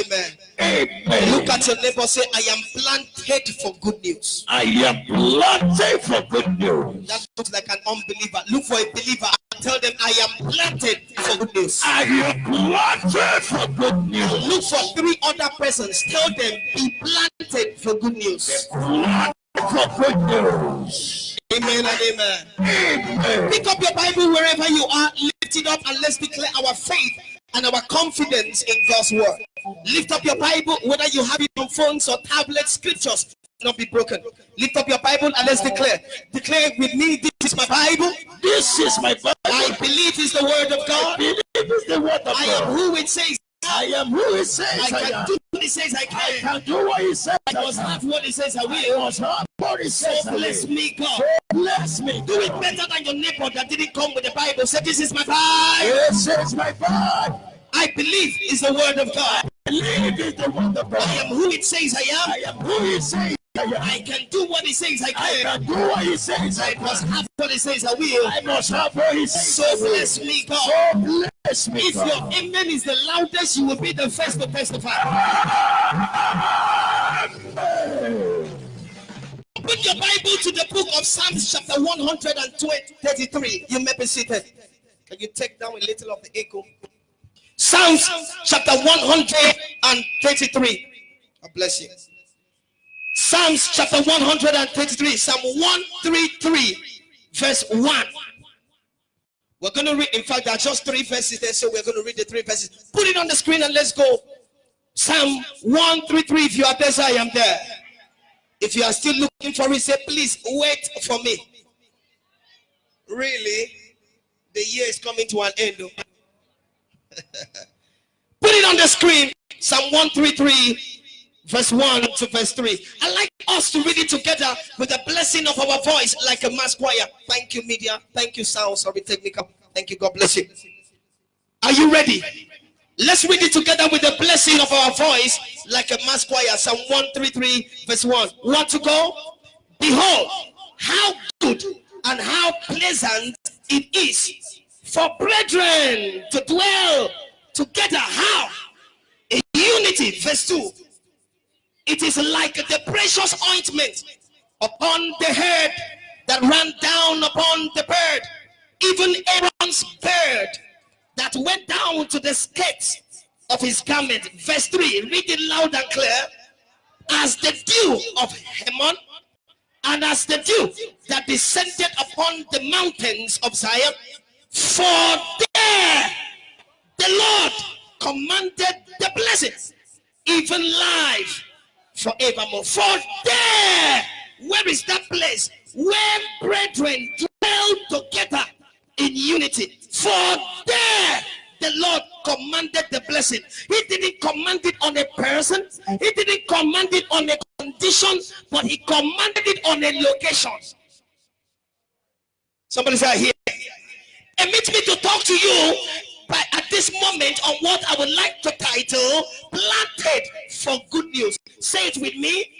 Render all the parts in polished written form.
amen. Amen. Look at your neighbor, say, I am planted for good news. I am planted for good news. That looks like an unbeliever. Look for a believer and tell them, I am planted for good news. I am planted for good news. Look for 3 other persons. Tell them, be planted for good news. Planted for good news. Amen and amen. Amen. Pick up your Bible wherever you are. Lift it up and let's declare our faith and our confidence in God's word. Lift up your Bible, whether you have it on phones or tablets, scriptures will not be broken. Lift up your Bible and let's declare. Declare with me, this is my Bible. This is my Bible. I believe it's the word of God. I believe it's the word of God. I am who it says. I am who it says I can do what it says I can. I can do what it says. I must have what it says I will. I must have what it says So bless me, God. So bless me. Do it better than your neighbor that didn't come with the Bible. Say, this is my Bible. This is my Bible. I believe it's the word of God. I believe it's the word of God. I am who it says I am. I am who it says I am. I can do what it says I I can. can do what it says I I must can. have what it says I will. I must have what it says. So bless me, God. So bless me, If God. your amen is the loudest, you will be the first to testify. Put your Bible to the book of Psalms chapter 133. You may be seated. Can you take down a little of the echo? Psalms chapter 133. God bless you. Psalms chapter 133. Psalm 133 verse 1. We're going to read, in fact, there are just 3 verses there, so we're going to read the 3 verses. Put it on the screen and let's go. Psalm 133. If you are there, say, I am there. If you are still looking for it, say, please wait for me. Really? The year is coming to an end. Put it on the screen. Psalm 133 verse 1 to verse 3. I like us to read it together with the blessing of our voice like a mass choir. Thank you, media. Thank you, sound. Sorry, technical. Thank you. God bless you. Are you ready? Let's read it together with the blessing of our voice like a mass choir. Psalm 133 verse 1. Want to go? Behold, how good and how pleasant it is for brethren to dwell together. How? In unity. Verse 2. It is like the precious ointment upon the head that ran down upon the bird, even Aaron's beard that went down to the skirts of his garment. Verse 3. Read it loud and clear. As the dew of Hermon, and as the dew that descended upon the mountains of Zion, for there the Lord commanded the blessing, even life forevermore. For there, where is that place where brethren dwell together in unity? For there the Lord commanded the blessing. He didn't command it on a person, he didn't command it on a condition, but he commanded it on a location. Somebody say, here. Permit me to talk to you at this moment on what I would like to title Planted for Good News. Say it with me.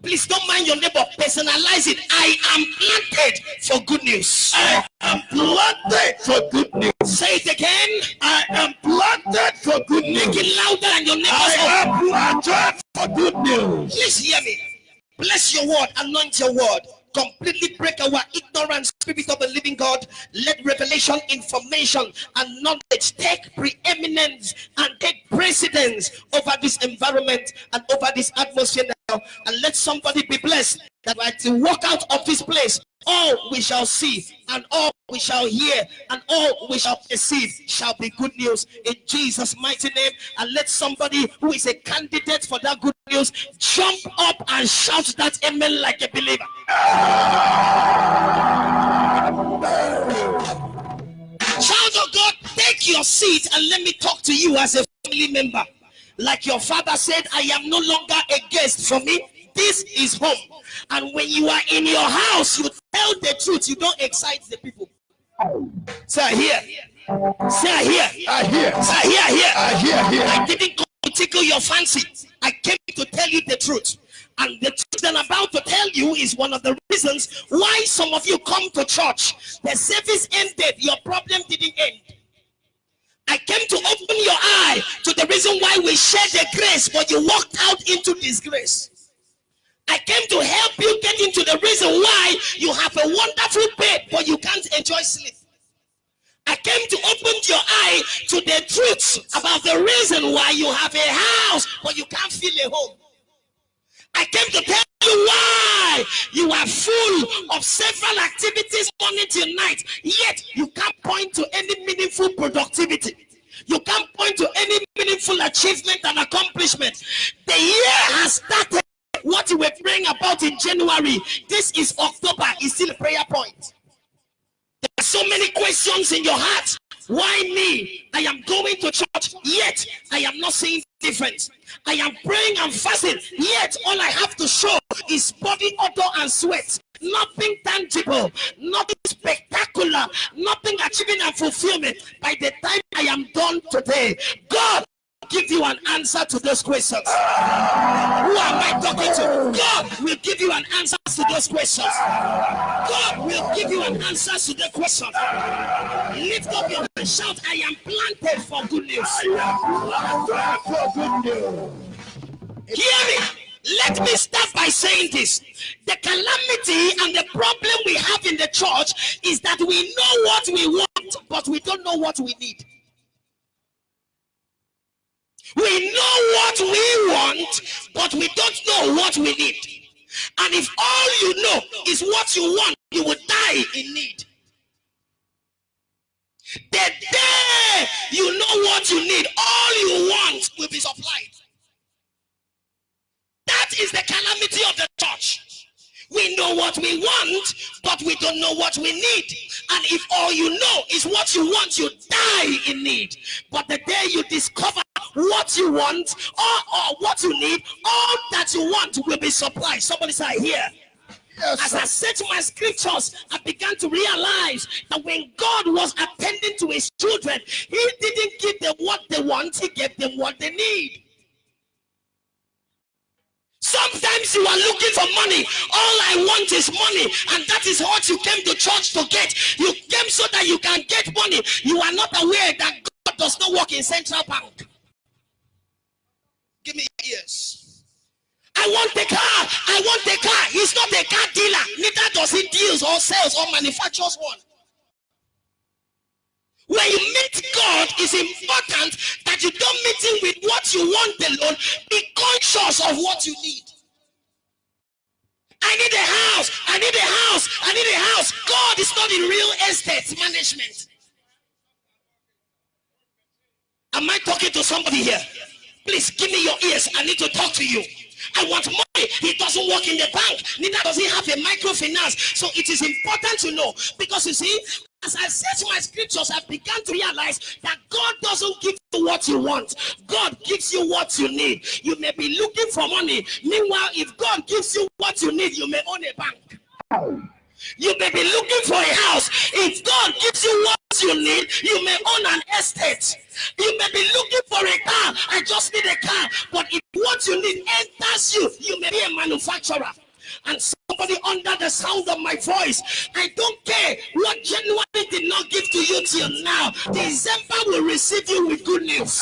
Please don't mind your neighbor. Personalize it. I am planted for good news. I am planted for good news. Say it again. I am planted for good news. Make it louder and your neighbors. I am planted for good news. Please hear me. Bless your word. Anoint your word. Completely break our ignorant spirit of the living God. Let revelation, information, and knowledge take preeminence and take precedence over this environment and over this atmosphere now. And let somebody be blessed that I to walk out of this place, all we shall see and all we shall hear and all we shall perceive shall be good news in Jesus' mighty name. And let somebody who is a candidate for that good news jump up and shout that amen like a believer. Child of God, take your seat and let me talk to you as a family member. Like your father said, I am no longer a guest for me. This is home. And when you are in your house, you tell the truth. You don't excite the people. Say, I hear. Say, I hear. I hear. Say, I hear, I hear. I hear, hear. I didn't come to tickle your fancy. I came to tell you the truth. And the truth that I'm about to tell you is one of the reasons why some of you come to church. The service ended. Your problem didn't end. I I came to open your eye to the reason why we share the grace, but you walked out into disgrace. I came to help you get into the reason why you have a wonderful bed, but you can't enjoy sleep. I came to open your eye to the truth about the reason why you have a house, but you can't feel a home. I came to tell you why you are full of several activities morning till night, yet you can't point to any meaningful productivity. You can't point to any meaningful achievement and accomplishment. The year has started. What you were praying about in January, this is October, is still a prayer point. There are so many questions in your heart. Why me? I am going to church, yet I am not seeing difference. I am praying and fasting, yet all I have to show is body odor and sweat. Nothing tangible, nothing spectacular, nothing achieving and fulfillment. By the time I am done today, God will give you an answer to those questions. Who am I talking to? God will give you an answer to those questions. God will give you an answer to the question. Lift up your hand and shout, I am planted for good news. I am planted for good news. Hear me. Let me start by saying this. The calamity and the problem we have in the church is that we know what we want, but we don't know what we need. We know what we want, but we don't know what we need. And if all you know is what you want, you will die in need. The day you know what you need, all you want will be supplied. That is the calamity of the church. We know what we want, but we don't know what we need. And if all you know is what you want, you die in need. But the day you discover what you want or what you need, all that you want will be supplied. Somebody say, here. Yes, as I searched my scriptures, I began to realize that when God was attending to his children, he didn't give them what they want, he gave them what they need. Sometimes you are looking for money. All I want is money, and that is what you came to church to get. You came so that you can get money. You are not aware that God does not work in central bank. Give me ears. I want the car. I want the car. He's not a car dealer. Neither does he deals or sells or manufactures one. When you meet God, it's important that you don't meet him with what you want alone. Be conscious of what you need. I need a house. I need a house. I need a house. God is not in real estate management. Am I talking to somebody here? Please give me your ears. I need to talk to you. I want money. He doesn't work in the bank. Neither does he have a microfinance. So it is important to know. Because you see, as I search my scriptures, I began to realize that God doesn't give you what you want. God gives you what you need. You may be looking for money. Meanwhile, if God gives you what you need, you may own a bank. You may be looking for a house. If God gives you what you need, you may own an estate. You may be looking for a car. I just need a car. But if what you need enters you, you may be a manufacturer. And somebody under the sound of my voice, I don't care what January did not give to you till now. December will receive you with good news.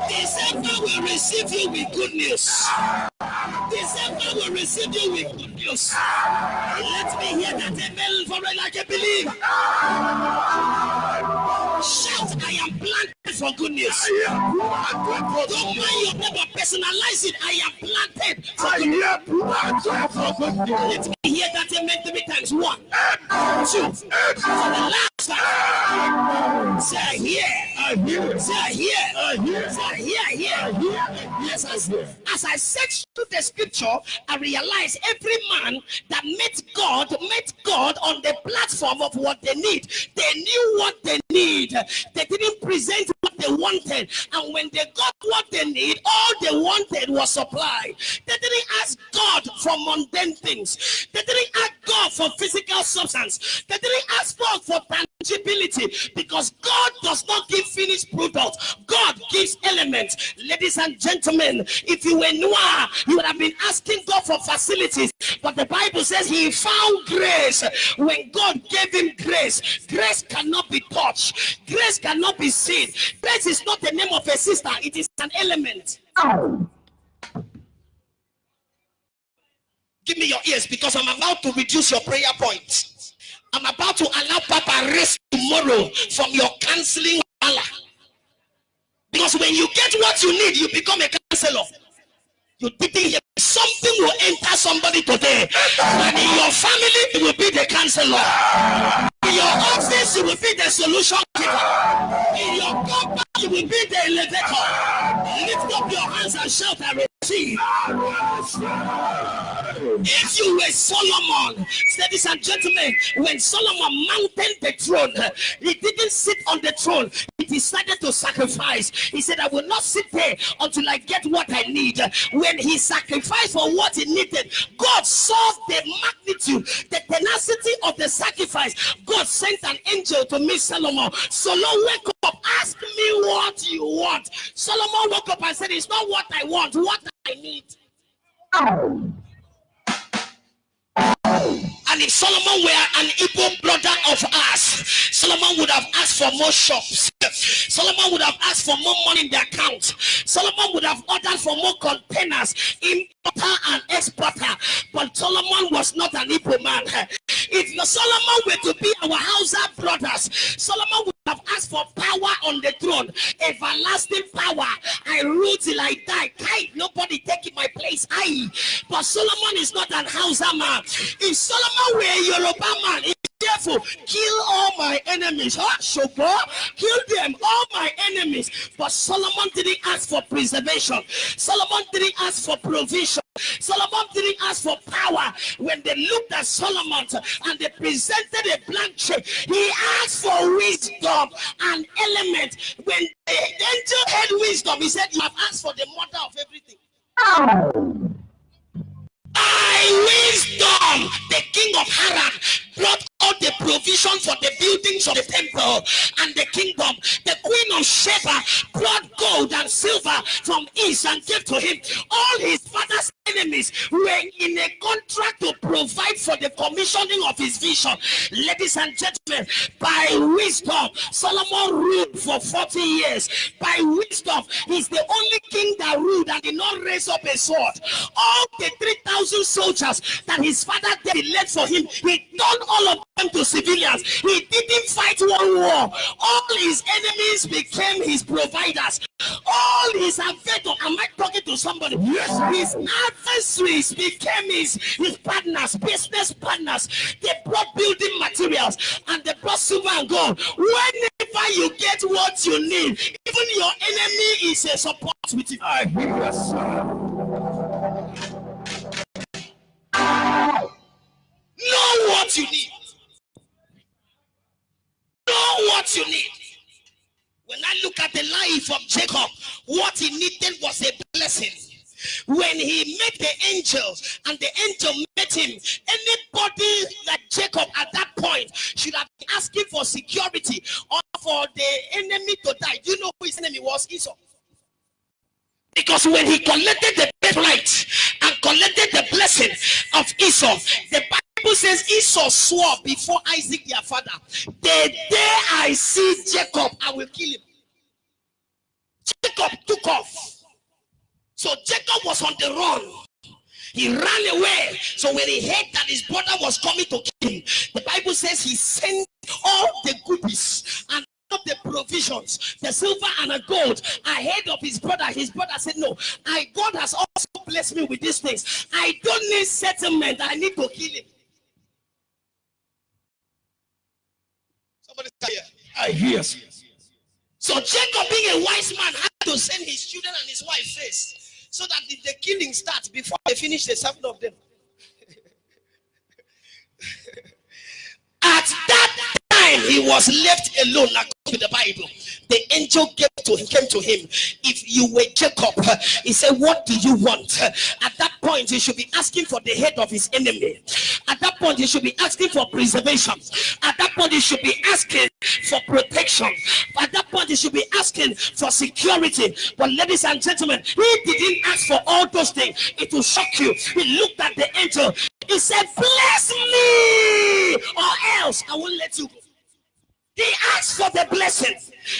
December will receive you with good news. December will receive you with good news. Let me hear that amen for it like I believe. Shout, I am planted for good news. Don't mind your neighbor, personalize it. I am planted for good news. Let me hear that amen 3 times. 1, 2, for the last time. Say here. Say here. Say here. Yes, as I searched through the scripture, I realized every man that met God on the platform of what they need. They knew what they need. They didn't present what they wanted. And when they got what they need, all they wanted was supplied. They didn't ask God for mundane things. They didn't ask God for physical substance. They didn't ask God for tangibility, because God does not give finished product. God gives elements. Ladies and gentlemen, if you were Noah, you would have been asking God for facilities, but the Bible says he found grace. When God gave him grace, grace cannot be touched, grace cannot be seen. Grace is not the name of a sister, it is an element. Give me your ears, because I'm about to reduce your prayer point. I'm about to allow Papa rest tomorrow from your canceling. Because when you get what you need, you become a counselor. You didn't hear. Something will enter somebody today, and in your family it will be the counselor. In your office you will be the solution giver. In your company you will be the elevator. Lift up your hands and shout, I receive. If you were Solomon, ladies and gentlemen, when Solomon mounted the throne, he didn't sit on the throne. He decided to sacrifice. He said, I will not sit there until I get what I need. When he sacrificed for what he needed, God saw the magnitude, the tenacity of the sacrifice. God sent an angel to meet Solomon. Solomon, wake up, ask me what you want. Solomon woke up and said, it's not what I want, what I need. And if Solomon were an Igbo brother of us, Solomon would have asked for more shops. Solomon would have asked for more money in the account. Solomon would have ordered for more containers, importer and exporter. But Solomon was not an Igbo man. If your Solomon were to be our Hausa brothers, Solomon would have asked for power on the throne, everlasting power. I rule till I die. Nobody taking my place. But Solomon is not an Hausa man. If Solomon were a Yoruba man, therefore, kill all my enemies. Kill them, all my enemies. But Solomon didn't ask for preservation. Solomon didn't ask for provision. Solomon didn't ask for power. When they looked at Solomon and they presented a blank check, he asked for wisdom and element. When the angel had wisdom, he said, you have asked for the mother of everything. Wisdom, the king of Haran, brought all the provision for the buildings of the temple and the kingdom. The queen of Sheba brought gold and silver from east and gave to him. All his father's enemies were in a contract to provide for the commissioning of his vision. Ladies and gentlemen, by wisdom, Solomon ruled for 40 years. By wisdom, he's the only king that ruled and did not raise up a sword. All the 3,000 soldiers that his father led for him, he turned all of them to civilians. He didn't fight one war. All his enemies became his providers. All his adversaries, am I talking to somebody? Yes. His adversaries became his partners, business partners. They brought building materials and they brought silver and gold. Whenever you get what you need, even your enemy is a support with you. Yes, know what you need. Know what you need. When I look at the life of Jacob, what he needed was a blessing. When he met the angels and the angel met him, anybody like Jacob at that point should have been asking for security or for the enemy to die. Do you know who his enemy was? Esau. Because when he collected the birthright and collected the blessing of Esau, the Bible says Esau swore before Isaac their father, the day I see Jacob, I will kill him. Jacob took off. So Jacob was on the run. He ran away. So when he heard that his brother was coming to kill him, the Bible says he sent all the goodies and all the provisions, the silver and the gold, ahead of his brother. His brother said, no, God has also blessed me with these things. I don't need settlement. I need to kill him. Somebody say, I hear. So Jacob, being a wise man, had to send his children and his wife first, so that if the killing starts before they finish the 7 of them. At that time, he was left alone, according to the Bible. The angel came to him. If you were Jacob, he said, what do you want? At that point, he should be asking for the head of his enemy. At that point, he should be asking for preservation. At that point, he should be asking for protection. At that point, he should be asking for security. But ladies and gentlemen, he didn't ask for all those things. It will shock you. He looked at the angel. He said, bless me, or else I won't let you go. He asked for the blessing.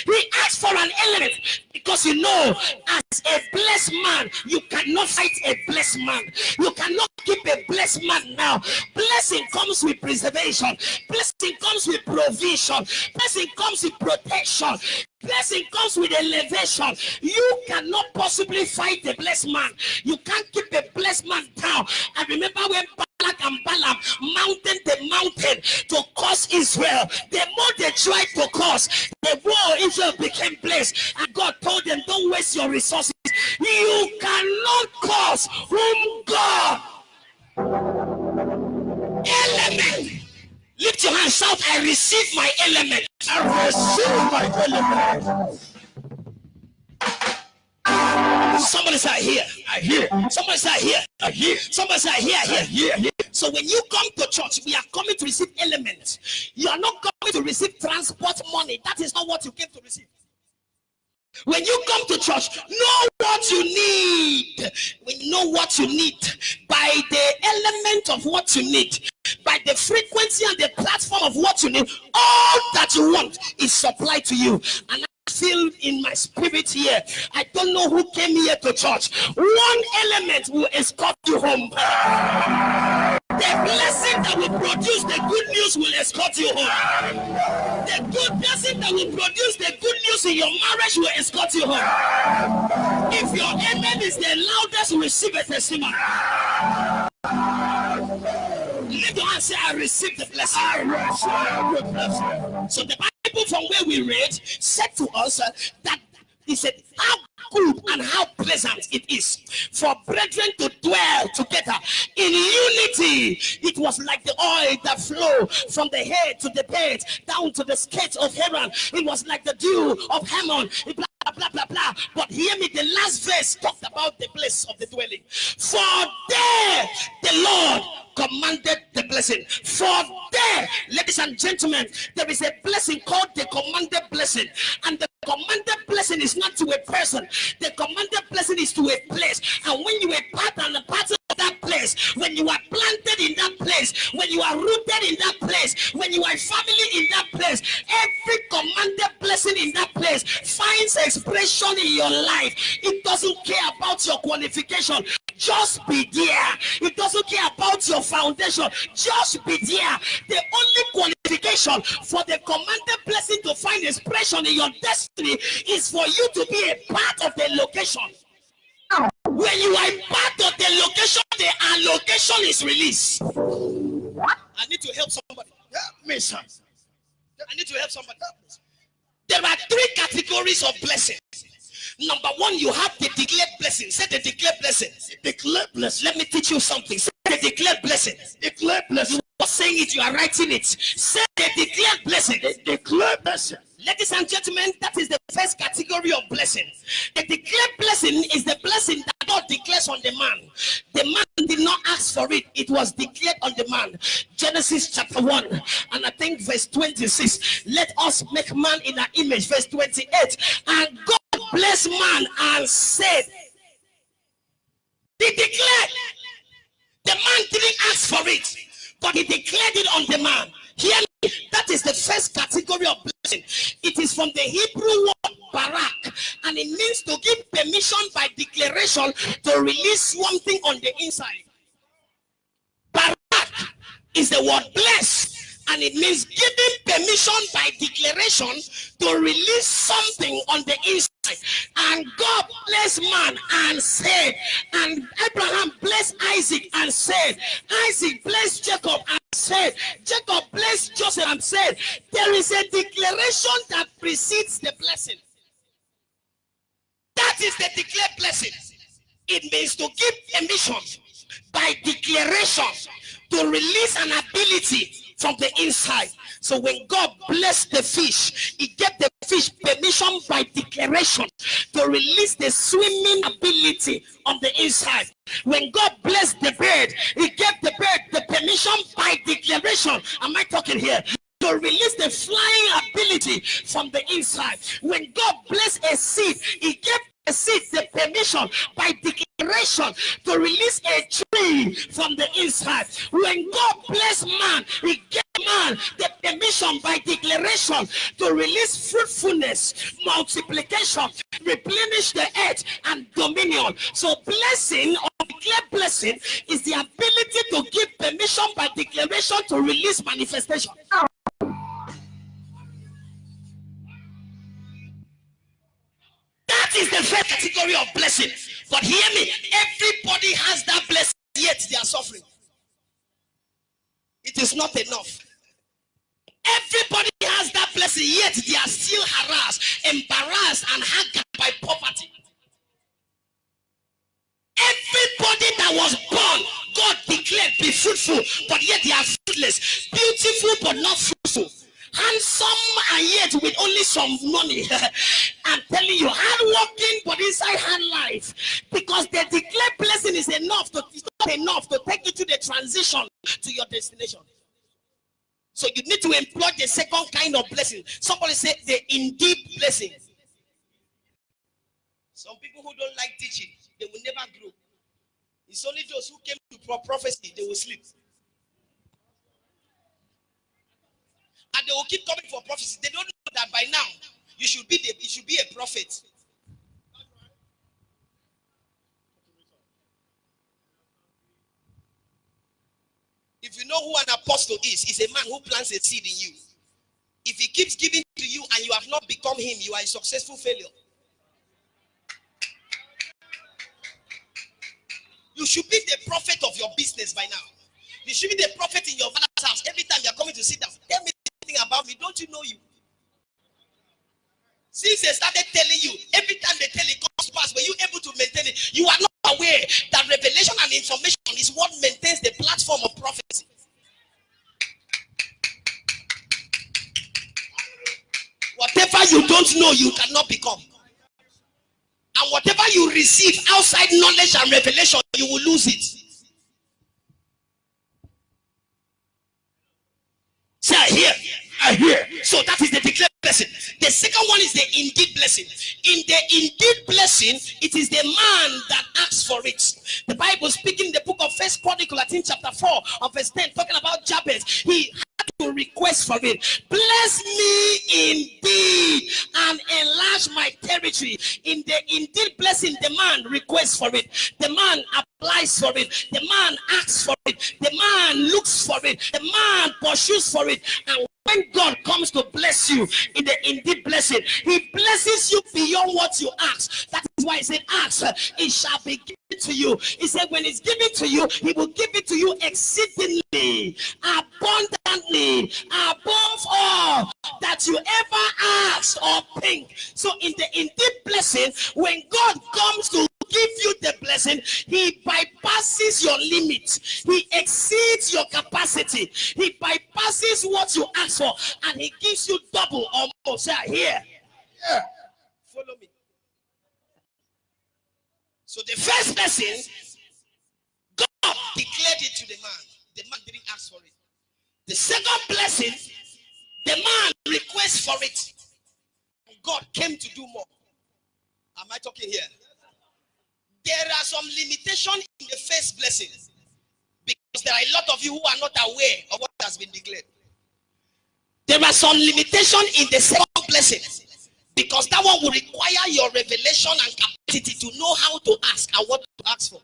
He asked for an element, because you know, as a blessed man, you cannot fight a blessed man. You cannot keep a blessed man now. Blessing comes with preservation. Blessing comes with provision. Blessing comes with protection. Blessing comes with elevation. You cannot possibly fight a blessed man. You can't keep a blessed man down. I remember when Balak and Balaam mounted the mountain to curse Israel. The more they tried to curse, the more Israel became blessed. And God told them, don't waste your resources. You cannot curse whom God element. Lift your hand, shout, I receive my element. I receive my element. Somebody say, I hear. I hear. Somebody say, I hear. I hear. Somebody say, I hear. I hear. I hear. So when you come to church, we are coming to receive elements. You are not coming to receive transport money. That is not what you came to receive. When you come to church, know what you need. When you know what you need, by the element of what you need, by the frequency and the platform of what you need, all that you want is supplied to you. And I feel in my spirit here, I don't know who came here to church. One element will escort you home. The blessing that will produce the good news will escort you home. The good blessing that will produce the good news in your marriage will escort you home. If your amen is the loudest, receive a testimony. Lift your hand and say, I receive the blessing. I receive the blessing. So the Bible from where we read said to us that he said, how good and how pleasant it is for brethren to dwell together in unity. It was like the oil that flowed from the head to the bed down to the skirts of Aaron. It was like the dew of Hammon. Blah, blah, blah, blah. But hear me, the last verse talked about the place of the dwelling. For there the Lord commanded the blessing. For there, ladies and gentlemen, there is a blessing called the commanded blessing. And the commanded blessing is not to a person. The commanded blessing is to a place. And when you are part and a part of that place, when you are planted in that place, when you are rooted in that place, when you are family in that place, every commanded blessing in that place finds expression in your life. It doesn't care about your qualification. Just be there. It doesn't care about your foundation. Just be there. The only qualification for the commanded blessing to find expression in your destiny is for you to be a part of the location. When you are part of the location, the allocation is released. I need to help somebody. Miss her. I need to help somebody. There are three categories of blessings. Number one, you have the declared blessing. Say the declared blessing. Declare blessing. Let me teach you something. Say the declared blessing. Declare blessing. You are saying it, you are writing it. Say the declared blessing. Declare blessing. Ladies and gentlemen, that is the first category of blessing. The declared blessing is the blessing that God declares on the man. The man did not ask for it. It was declared on the man. Genesis chapter 1 and I think verse 26. Let us make man in our image. Verse 28. And God blessed man and said, he declared. The man didn't ask for it, but he declared it on the man. Hear me, that is the first category of blessing. It is from the Hebrew word barak, and it means to give permission by declaration to release something on the inside. Barak is the word bless, and it means giving permission by declaration to release something on the inside. And God blessed man and said, and Abraham blessed Isaac and said, Isaac blessed Jacob and said, Jacob blessed Joseph and said, there is a declaration that precedes the blessing. That is the declared blessing. It means to give permission by declaration to release an ability from the inside. So when God blessed the fish, he gave the fish permission by declaration to release the swimming ability on the inside. When God blessed the bird, he gave the bird the permission by declaration. Am I talking here? To release the flying ability ability from the inside. When God blessed a seed, he gave the seed the permission by declaration to release a tree from the inside. When God blessed man, he gave man the permission by declaration to release fruitfulness, multiplication, replenish the earth, and dominion. So blessing or declare blessing is the ability to give permission by declaration to release manifestation. That is the first category of blessing. But hear me, everybody has that blessing, yet they are suffering. It is not enough. Everybody has that blessing, yet they are still harassed, embarrassed, and handicapped by poverty. Everybody that was born, God declared be fruitful, but yet they are fruitless. Beautiful, but not fruitful. Handsome, and yet with only some money. I'm telling you, hardworking, but inside hard life. Because the declared blessing is enough to, it's not enough to take you to the transition to your destination. So you need to employ the second kind of blessing. Somebody say the indeed blessing. Some people who don't like teaching, they will never grow. It's only those who came to prophecy, they will sleep. And they will keep coming for prophecy. They don't know that by now you should be a prophet. If you know who an apostle is, he's a man who plants a seed in you. If he keeps giving to you and you have not become him, you are a successful failure. You should be the prophet of your business by now. You should be the prophet in your father's house. Every time you are coming to sit down, tell me something about me. Don't you know you? Since they started telling you, every time they tell it comes to pass, were you able to maintain it? You are not aware that revelation and information is what maintains the platform of prophecy. Whatever you don't know, you cannot become. And whatever you receive outside knowledge and revelation, you will lose it. Say, I hear. So that is the declared blessing. The second one is the indeed blessing. In the indeed blessing, it is the man that asks for it. The Bible speaking in the book of First Chronicles, I think chapter 4 of verse 10, talking about Jabez. He had to request for it. Bless me indeed and enlarge my territory. In the indeed blessing, the man requests for it. The man applies for it. The man asks for it. The man looks for it. The man pursues for it. And when God comes to bless you in the indeed blessing, he blesses you beyond what you ask. That is why he said, ask, it shall be given to you. He said, when it's given to you, he will give it to you exceedingly, abundantly, above all that you ever ask or think. So in the indeed blessing, when God comes to give you the blessing, he bypasses your limits. He exceeds your capacity. He bypasses what you ask for, and he gives you double or more. Say, here. Yeah. Follow me. So the first blessing, God declared it to the man. The man didn't ask for it. The second blessing, the man requests for it. And God came to do more. Am I talking here? There are some limitations in the first blessing, because there are a lot of you who are not aware of what has been declared. There are some limitations in the second blessing, because that one will require your revelation and capacity to know how to ask and what to ask for.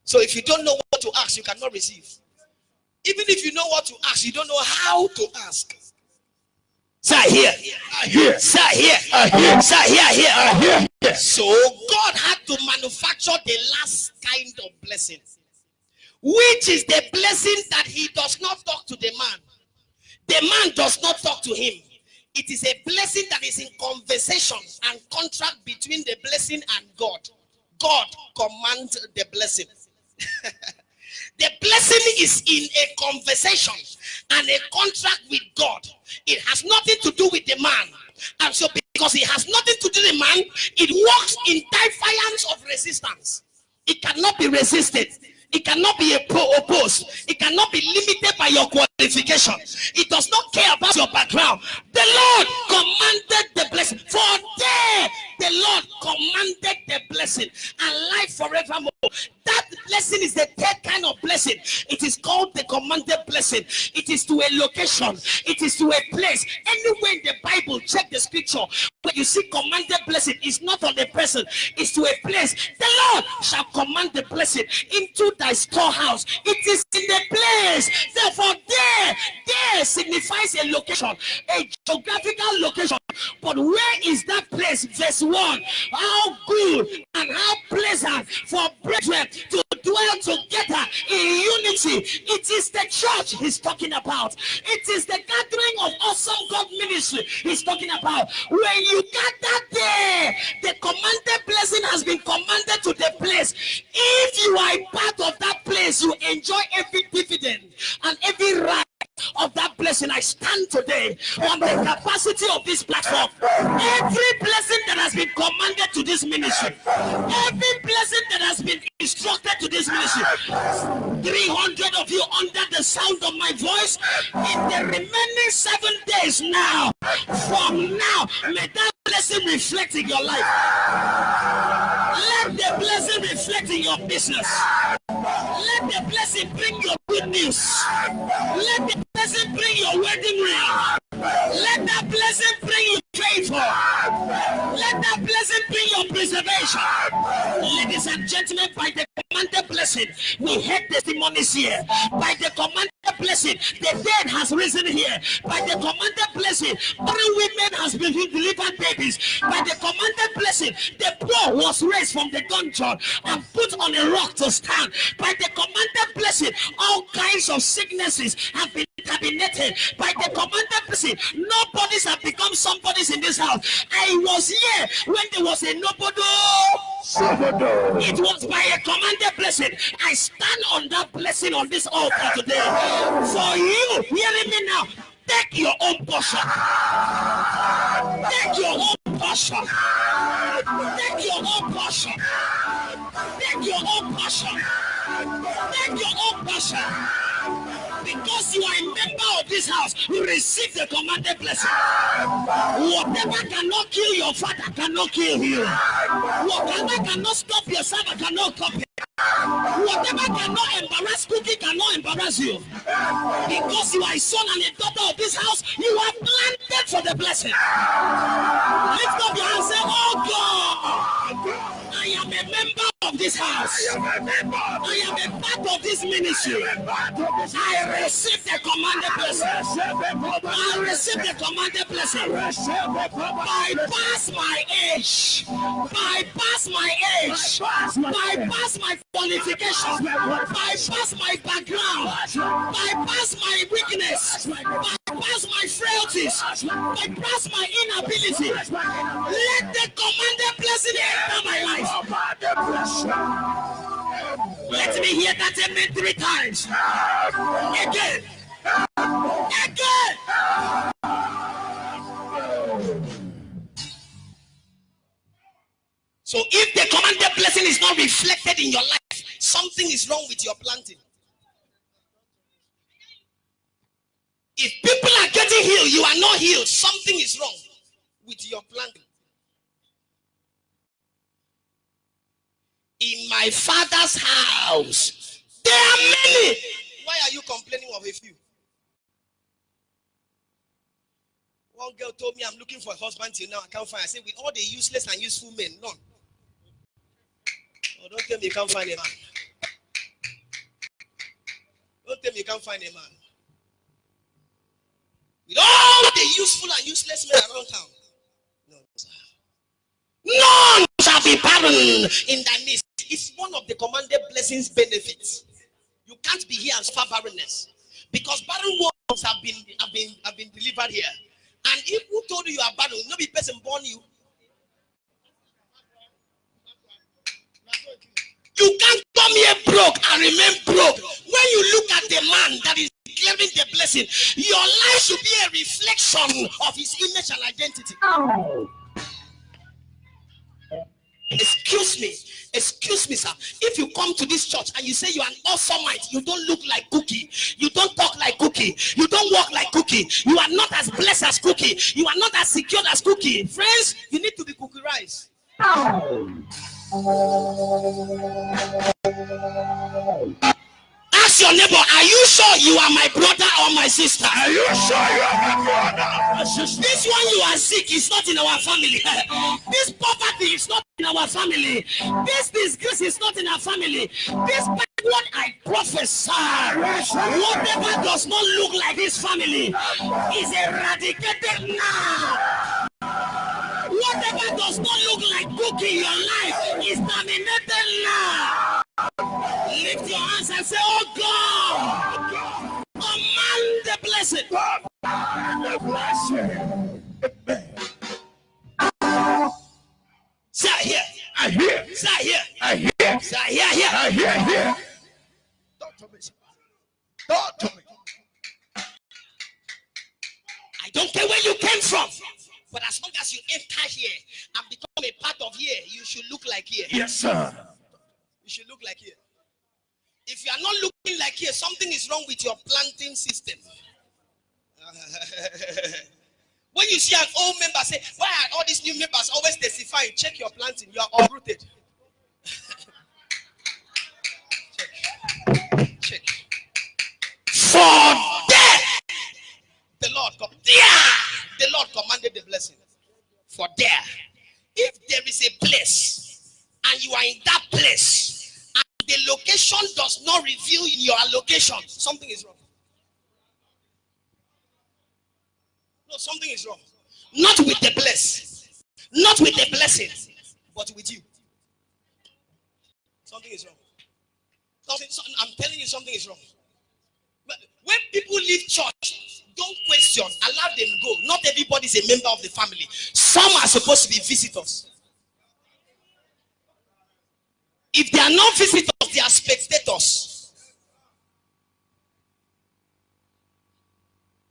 So if you don't know what to ask, you cannot receive. Even if you know what to ask, you don't know how to ask. Say, I hear. Say, I hear. Say, I hear. So God had to manufacture the last kind of blessing, which is the blessing that he does not talk to the man. The man does not talk to him. It is a blessing that is in conversation and contract between the blessing and God. God commands the blessing. The blessing is in a conversation and a contract with God. It has nothing to do with the man. And so because it has nothing to do with the man, it works in defiance of resistance. It cannot be resisted. It cannot be opposed. It cannot be limited by your qualification. It does not care about your background. The Lord commanded the blessing. For there, the Lord commanded the blessing and life forevermore. That blessing is the third kind of blessing. It is called the commanded blessing. It is to a location. It is to a place. Anywhere in the Bible, check the scripture. When you see commanded blessing, it's not on a person. It's to a place. The Lord shall command the blessing into thy storehouse. It is in the place. Therefore, there signifies a location, a geographical location. But where is that place? Verse 1. How good and how pleasant for brethren to dwell together in unity. It is the church he's talking about. It is the gathering of awesome God ministry he's talking about. When you gather there, the commanded blessing has been commanded to the place. If you are a part of that place, you enjoy every dividend and every right of that blessing. I stand today on the capacity of this platform. Every blessing that has been commanded to this ministry, every blessing that has been instructed to this ministry, 300 of you under the sound of my voice, in the remaining 7 days now, from now, may that blessing reflect in your life. Let the blessing reflect in your business. Let the blessing bring your good news. Let the blessing bring your wedding ring. Let that blessing bring you favor. Let that blessing bring your preservation. Ladies and gentlemen, by the commanded blessing, we had testimonies here. By the commanded blessing, the dead has risen here. By the commanded blessing, barren women has been delivered babies. By the commanded blessing, the poor was raised from the dungeon and put on a rock to stand. By the commanded blessing, all kinds of sicknesses have been terminated. By the commanded blessing, nobodies have become somebodies in this house. I was here when there was a nobody. It was by a commanded blessing. I stand on that blessing on this altar today. For you, hearing me now, take your own portion. Take your own portion. Take your own portion. Take your own portion. Take your own portion. Because you are a member of this house, you receive the commanded blessing. Whatever cannot kill your father cannot kill you. Whatever cannot stop your son cannot stop you. Whatever cannot embarrass Cookie cannot embarrass you. Because you are a son and a daughter of this house, you are planted for the blessing. Lift up your hand and say, oh God, I am a member of this house. I am a part of this ministry. I receive the commanded blessing. I receive the commanded blessing. Bypass my age. Bypass my age. Bypass my qualifications. Bypass my background. Bypass my weakness. Bypass my frailties. Bypass my inability. Let the commanded blessing enter my life. Let me hear that amen 3 times. Again. Again. So if the commanded blessing is not reflected in your life, something is wrong with your planting. If people are getting healed, you are not healed, something is wrong with your planting. In my father's house, there are many. Why are you complaining of a few? One girl told me, I'm looking for a husband till now, I can't find. I said, with all the useless and useful men, none. Oh, don't tell me you can't find a man. Don't tell me you can't find a man. With all the useful and useless men around town. None shall be barren in thy midst. It's one of the commanded blessings benefits. You can't be here and suffer barrenness. Because barren ones have been delivered here. And if who told you you are barren, no be person born you. You can't come here broke and remain broke. When you look at the man that is declaring the blessing, your life should be a reflection of his image and identity. Excuse me. Excuse me, sir. If you come to this church and you say you are an awesomite, you don't look like Cookie. You don't talk like Cookie. You don't walk like Cookie. You are not as blessed as Cookie. You are not as secure as Cookie. Friends, you need to be Cookie Rice. Ask your neighbor, are you sure you are my brother or my sister? Are you sure you are my brother or my sister? This one you are sick is not in our family. This poverty is not in our family. This disgrace is not in our family. This what I prophesy, whatever does not look like this family is eradicated now. Whatever does not look like Cookie in your life is terminated now. Lift your hands and say, oh God, command the blessing. Command the blessing. Say here. I hear. Say here. I hear. Say here. I hear. Talk to me. Talk to me. I don't care where you came from, but as long as you enter here and become a part of here, you should look like here. Yes, sir. You should look like here. If you are not looking like here, something is wrong with your planting system. When you see an old member say, why are all these new members always testifying? Check your planting. You are uprooted. Check. For there, the Lord commanded the blessing. For there, if there is a place and you are in that place and the location does not reveal your location, something is wrong. No, something is wrong. Not with the bless, not with the blessing, but with you. Something is wrong. I'm telling you, something is wrong. But when people leave church, don't question, allow them go. Not everybody is a member of the family. Some are supposed to be visitors. If they are not visitors, they are spectators.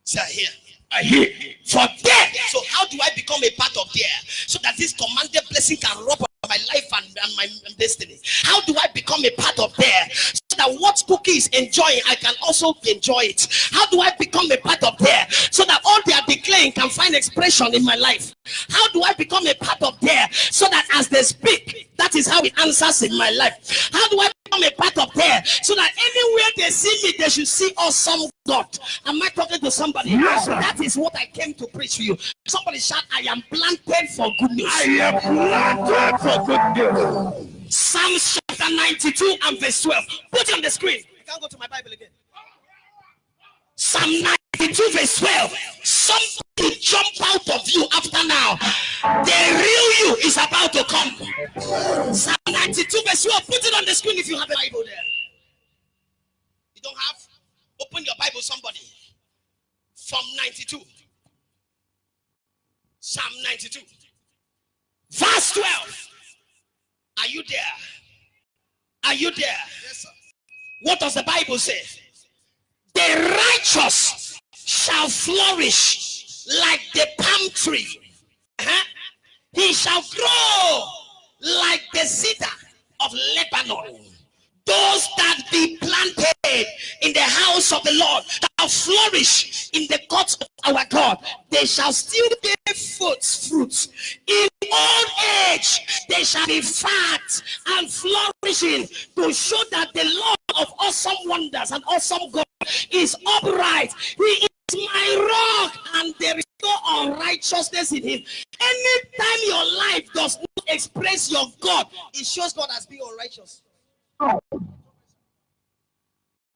Say here. I hear. For there. So how do I become a part of there? So that this commanded blessing can rub on my life and my destiny. How do I become a part of there? So that what Cookie is enjoying, I can also enjoy it. How do I become a part of there? So that all they are declaring can find expression in my life. How do I become a part of there? So that as they speak, that is how it answers in my life. How do I become a part of there? So that anywhere they see me, they should see awesome God. Am I talking to somebody? Yes, sir. That is what I came to preach to you. Somebody shout, I am planted for good news. I am planted for good news. Psalms chapter 92 and verse 12. Put it on the screen. I can't go to my Bible again. Psalm 92 verse 12. Something jump out of you after now. The real you is about to come. Psalm 92 verse 12. Put it on the screen if you have a Bible there. You don't have? Open your Bible, somebody. Psalm 92. Psalm 92. Verse 12. Are you there? Are you there? Yes, sir. What does the Bible say? The righteous shall flourish like the palm tree. He shall grow like the cedar of Lebanon. Those that be planted in the house of the Lord, shall flourish in the courts of our God. They shall still bear fruits. In old age, they shall be fat and flourishing, to show that the Lord of awesome wonders and awesome God is upright. He is my rock, and there is no unrighteousness in him. Anytime your life does not express your God, it shows God as being unrighteous.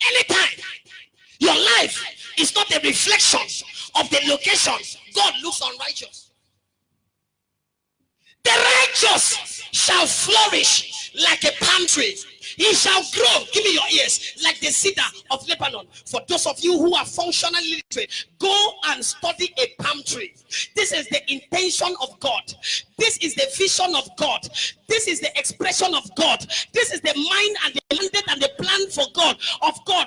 Anytime your life is not a reflection of the location, God looks unrighteous. The righteous shall flourish like a palm tree. He shall grow, give me your ears, like the cedar of Lebanon. For those of you who are functionally literate, go and study a palm tree. This is the intention of God. This is the vision of God. This is the expression of God. This is the mind and the mandate and the plan for God,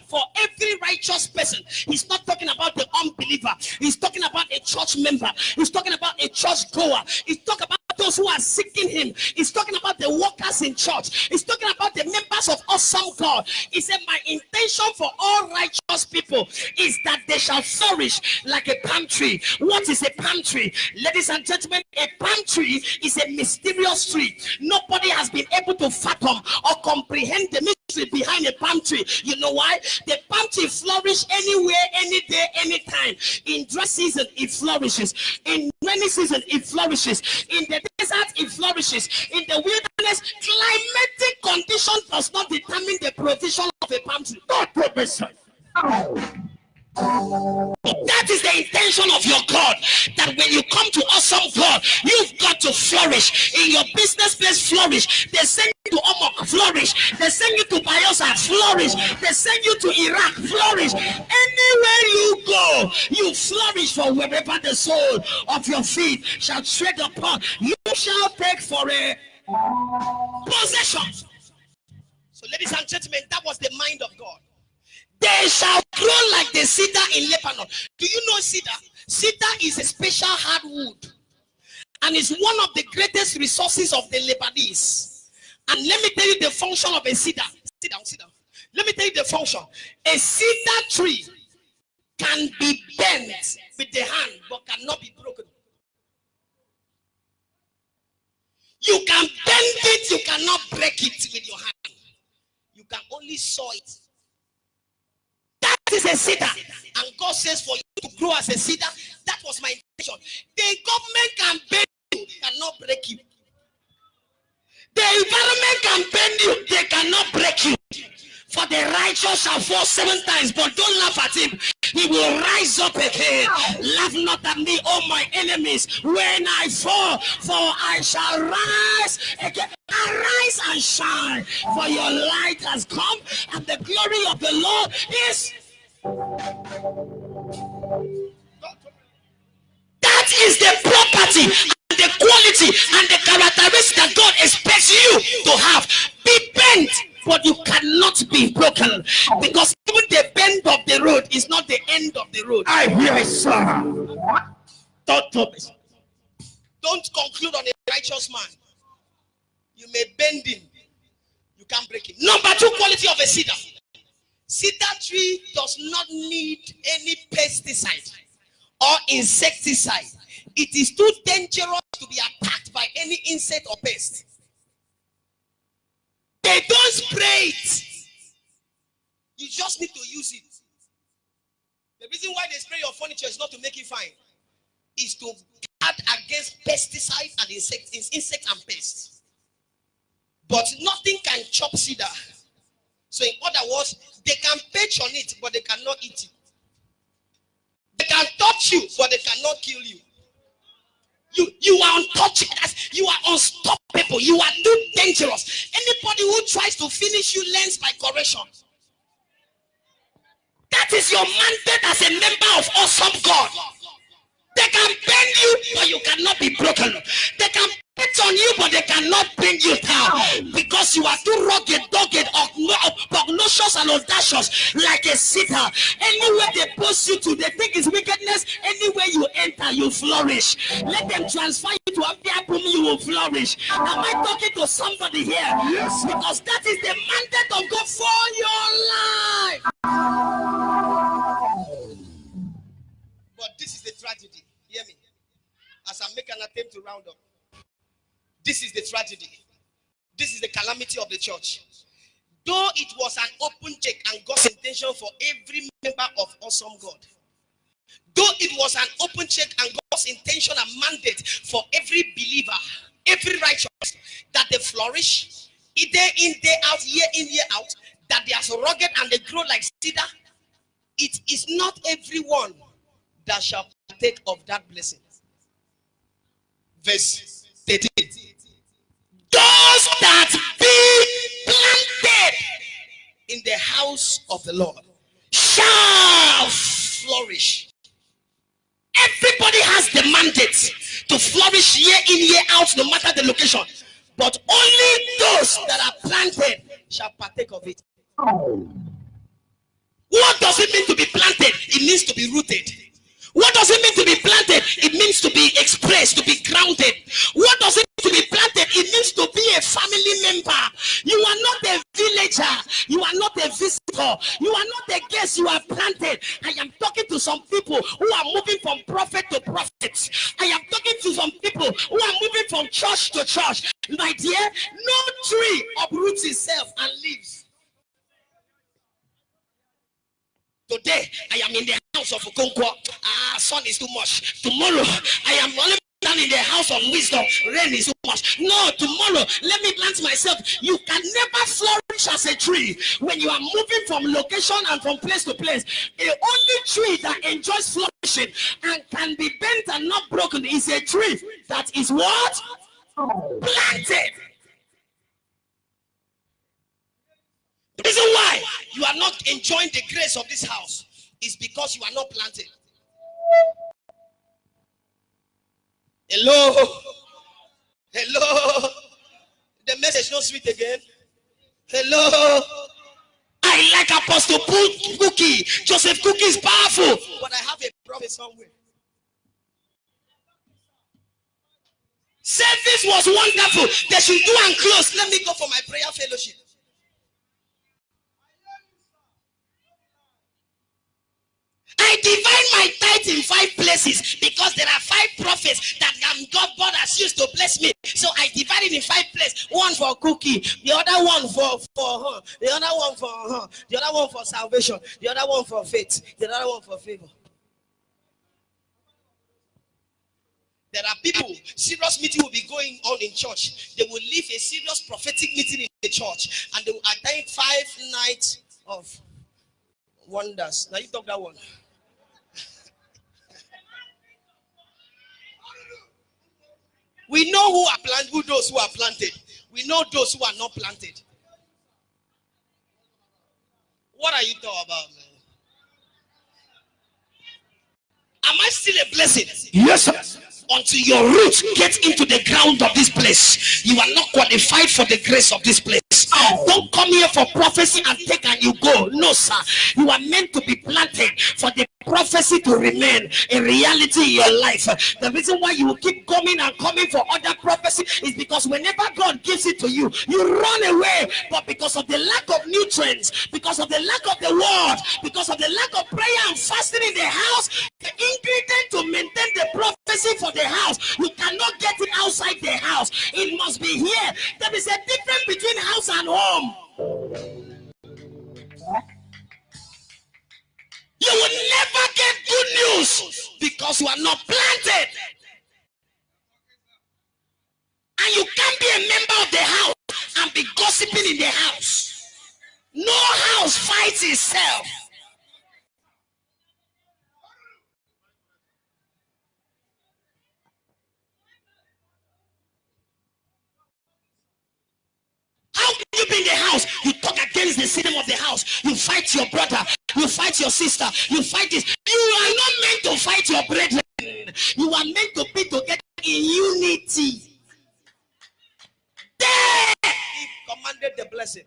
for every righteous person. He's not talking about the unbeliever. He's talking about a church member. He's talking about a church goer. He's talking about those who are seeking him. He's talking about the workers members in church. It's talking about the members of awesome God. He said, my intention for all righteous people is that they shall flourish like a palm tree. What is a palm tree? Ladies and gentlemen, a palm tree is a mysterious tree. Nobody has been able to fathom or comprehend the mystery behind a palm tree. You know why? The palm tree flourishes anywhere, any day, anytime. In dry season, it flourishes. In rainy season, it flourishes. In the desert, it flourishes. In the wilderness, climatic condition does not determine the provision of a palm tree. God provision. That is the intention of your God, that when you come to awesome God, you've got to flourish. In your business place, flourish. They send you to Omok, flourish. They send you to Bayelsa, flourish. They send you to Iraq, flourish. Anywhere you go, you flourish, for wherever the sole of your feet shall tread upon, you shall take for a possession. So ladies and gentlemen, that was the mind of God. They shall grow like the cedar in Lebanon. Do you know cedar? Cedar is a special hardwood, and is one of the greatest resources of the Lebanese. And let me tell you the function of a cedar. Sit down, sit down. Let me tell you the function. A cedar tree can be bent with the hand, but cannot be broken. You can bend it, you cannot break it with your hand. You can only saw it. That is a cedar. And God says for you to grow as a cedar, that was my intention. The government can bend you, cannot break you. The environment can bend you, they cannot break you. For the righteous shall fall 7 times, but don't laugh at him. He will rise up again. Laugh not at me, oh my enemies, when I fall, for I shall rise again. Arise and shine, for your light has come, and the glory of the Lord is. That is the property and the quality and the characteristics that God expects you to have. Be bent, but you cannot be broken, because even the bend of the road is not the end of the road. I hear, sir. Don't conclude on a righteous man. You may bend him, you can't break him. Number 2 quality of a cedar. Cedar tree does not need any pesticide or insecticide. It is too dangerous to be attacked by any insect or pest. They don't spray it. You just need to use it. The reason why they spray your furniture is not to make it fine. It's to guard against pesticide and insect and pests. But nothing can chop cedar. So in other words, they can perch on it, but they cannot eat it. They can touch you, but they cannot kill you. You are untouchable. You are unstoppable. You are too dangerous. Anybody who tries to finish you learns by correction. That is your mandate as a member of awesome God. They can bend you, but you cannot be broken. They can put on you, but they cannot bring you down, because you are too rugged, dogged, pugnacious, and audacious like a cedar. Anywhere they post you to, they think it's wickedness. Anywhere you enter, you flourish. Let them transfer you to Abia, you will flourish. Am I talking to somebody here? Yes. Because that is the mandate of God for your life. But this is the tragedy. Hear me. As I make an attempt to round up. This is the tragedy. This is the calamity of the church. Though it was an open check and God's intention for every member of awesome God. Though it was an open check and God's intention and mandate for every believer, every righteous, that they flourish, day in, day out, year in, year out, that they are rugged and they grow like cedar, it is not everyone that shall partake of that blessing. Verse 13. Those that be planted in the house of the Lord shall flourish. Everybody has the mandate to flourish year in, year out, no matter the location. But only those that are planted shall partake of it. What does it mean to be planted? It means to be rooted. What does it mean to be planted? It means to be expressed, to be grounded. What does it mean to be planted? It means to be a family member villager. You are not a visitor. You are not a guest. You are planted. I am talking to some people who are moving from prophet to prophet. I am talking to some people who are moving from church to church. My dear, no tree uproots itself and lives. Today, I am in the house of Okonkwo. Sun is too much. Tomorrow, I am only down in the house of wisdom. Rain is too much. No, tomorrow, let me plant myself. You can never flourish as a tree when you are moving from location and from place to place. The only tree that enjoys flourishing and can be bent and not broken is a tree that is what? Planted. The reason why you are not enjoying the grace of this house is because you are not planted. Hello. Hello. The message not sweet again. Hello. I like Apostle Cookie. Joseph Cookie is powerful. But I have a prophet somewhere. Service was wonderful. They should do and close. Let me go for my prayer fellowship. I divide my tithe in 5 places because there are 5 prophets that God has used to bless me. So I divide it in 5 places. One for Cookie, the other one for her, the other one for her, the other one for salvation, the other one for faith, the other one for favor. There are people, serious meeting will be going on in church. They will leave a serious prophetic meeting in the church and they will attend 5 nights of wonders. Now you talk that one. We know who are planted, who those who are planted. We know those who are not planted. What are you talking about, man? Am I still a blessing? Yes, sir. Until your roots get into the ground of this place, you are not qualified for the grace of this place. Don't come here for prophecy and take and you go. No, sir. You are meant to be planted for the prophecy to remain a reality in your life. The reason why you will keep coming and coming for other prophecy is because whenever God gives it to you, you run away. But because of the lack of nutrients, because of the lack of the word, because of the lack of prayer and fasting in the house, the ingredient to maintain the prophecy for the house, you cannot get it outside the house. It must be here. There is a difference between house and home. You will never get good news because you are not planted. And you can't be a member of the house and be gossiping in the house. No house fights itself. How can you be in the house? You talk against the system of the house. You fight your brother. You fight your sister. You fight this. You are not meant to fight your brethren. You are meant to be together in unity. There, he commanded the blessing.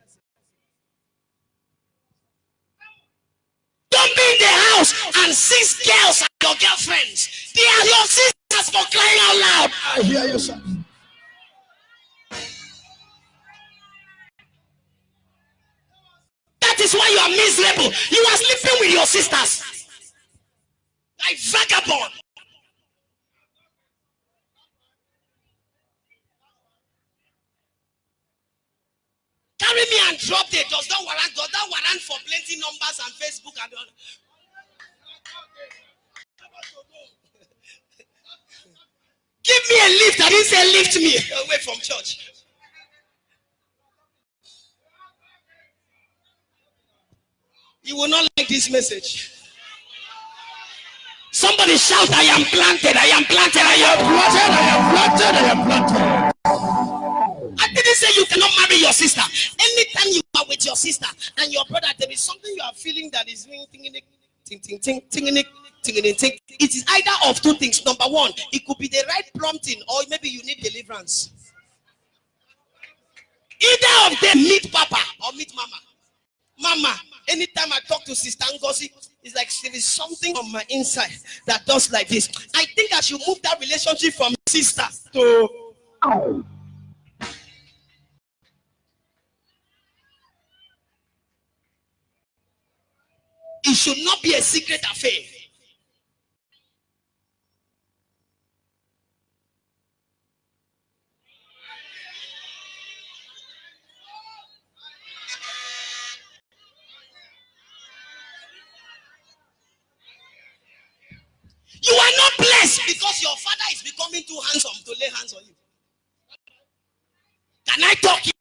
Don't be in the house and 6 girls are your girlfriends. They are your sisters, for crying out loud. I hear you, sir. That is why you are miserable. You are sleeping with your sisters like vagabond. Carry me and drop there. Does that warrant for plenty numbers and Facebook and all? Give me a lift. I didn't say lift me away from church. You will not like this message. Somebody shout, I am planted, I am planted, I am planted, I am planted, I am planted. I didn't say you cannot marry your sister. Anytime you are with your sister and your brother, there is something you are feeling that is ring, ting, it is either of 2 things. Number 1, it could be the right prompting, or maybe you need deliverance. Either of them meet Papa or meet Mama. Mama, anytime I talk to Sister Ngozi, it's like there is something on my inside that does like this. I think I should move that relationship from sister to... It should not be a secret affair. You are not blessed because your father is becoming too handsome to lay hands on you. Can I talk here?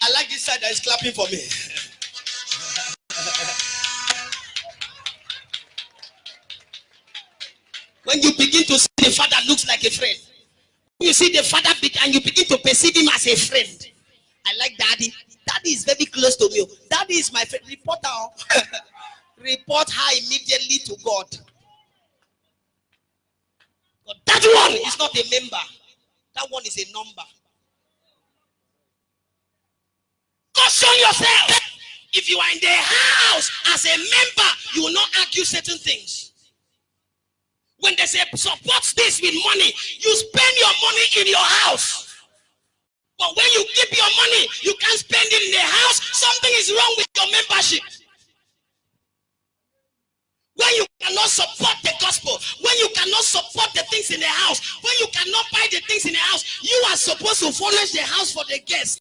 I like this side that is clapping for me. When you begin to see the father looks like a friend, when you see the father and you begin to perceive him as a friend. I like daddy. Daddy is very close to me. Daddy is my friend. Report her. Report her immediately to God. But that one is not a member. That one is a number. Caution yourself. If you are in the house as a member, you will not argue certain things. When they say support this with money, you spend your money in your house. But when you keep your money, you can't spend it in the house. Something is wrong with your membership. When you cannot support the gospel, when you cannot support the things in the house, when you cannot buy the things in the house, you are supposed to furnish the house for the guests.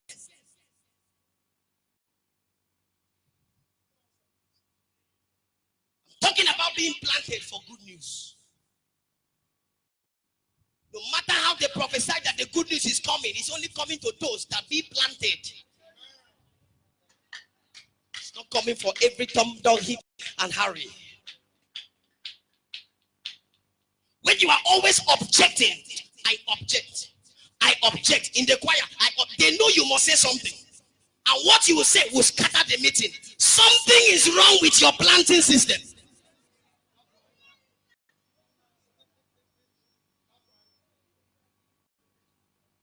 I'm talking about being planted for good news. No matter how they prophesy that the good news is coming, it's only coming to those that be planted. It's not coming for every Tom, Dog, Hip, and Harry. When you are always objecting, I object. I object. In the choir, they know you must say something. And what you will say will scatter the meeting. Something is wrong with your planting system.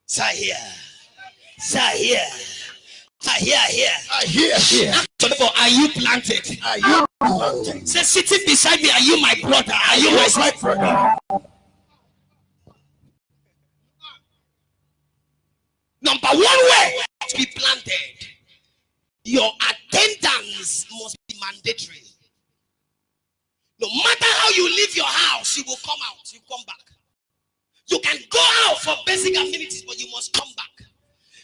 Sir here. Sir here. I hear. Are you planted? Are you planted? Say, sitting beside me, are you my brother? Are you my side brother? Number one way to be planted, your attendance must be mandatory. No matter how you leave your house, you will come out, you come back. You can go out for basic amenities, but you must come back.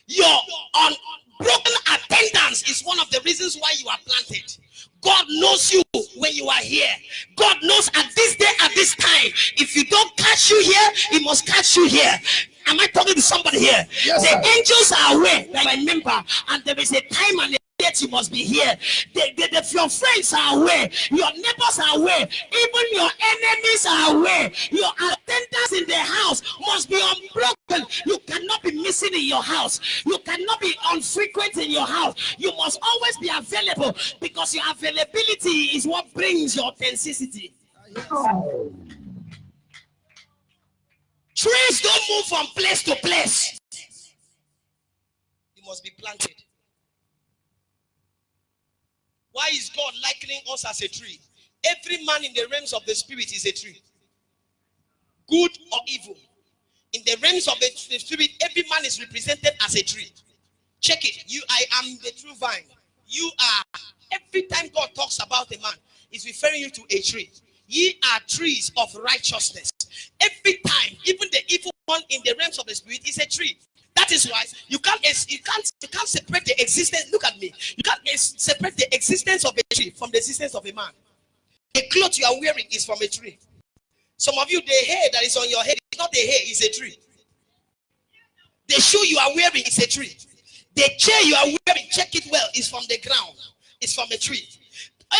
Your unbroken attendance is one of the reasons why you are planted. God knows you when you are here. God knows at this day, at this time, if you don't catch you here, he must catch you here. Am I talking to somebody here? Yes, the angels are aware that I remember, and there is a time and a date you must be here. Your friends are aware, your neighbors are aware, even your enemies are aware. Your attendance in the house must be unbroken. You cannot be missing in your house. You cannot be unfrequent in your house. You must always be available, because your availability is what brings your authenticity. Trees don't move from place to place. You must be planted. Why is God likening us as a tree? Every man in the realms of the spirit is a tree. Good or evil. In the realms of the spirit, every man is represented as a tree. Check it. I am the true vine. You are. Every time God talks about a man, he's referring you to a tree. Ye are trees of righteousness. Every time, even the evil one in the realms of the spirit is a tree. That is why you can't separate the existence. Look at me. You can't separate the existence of a tree from the existence of a man. The cloth you are wearing is from a tree. Some of you, the hair that is on your head is not a hair, it's a tree. The shoe you are wearing is a tree. The chair you are wearing, check it well, is from the ground. It's from a tree.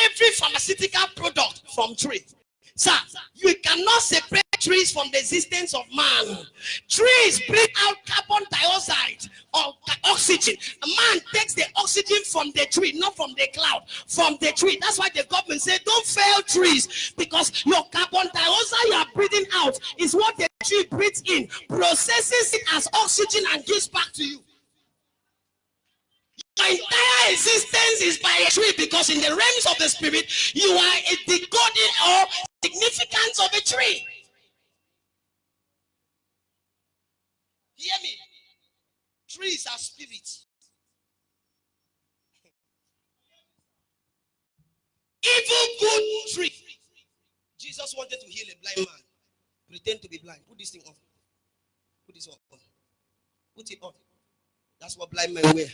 Every pharmaceutical product from tree. Sir, you cannot separate trees from the existence of man. Trees bring out carbon dioxide or oxygen. A man takes the oxygen from the tree, not from the cloud, from the tree. That's why the government said don't fell trees, because your carbon dioxide you are breathing out is what the tree breathes in, processes it as oxygen and gives back to you. Your entire existence is by a tree, because in the realms of the spirit, you are a decoding or significance of a tree. Hear me. Trees are spirits. Evil good tree. Jesus wanted to heal a blind man. Pretend to be blind. Put this thing on. Put this on. Put it on. That's what blind men wear.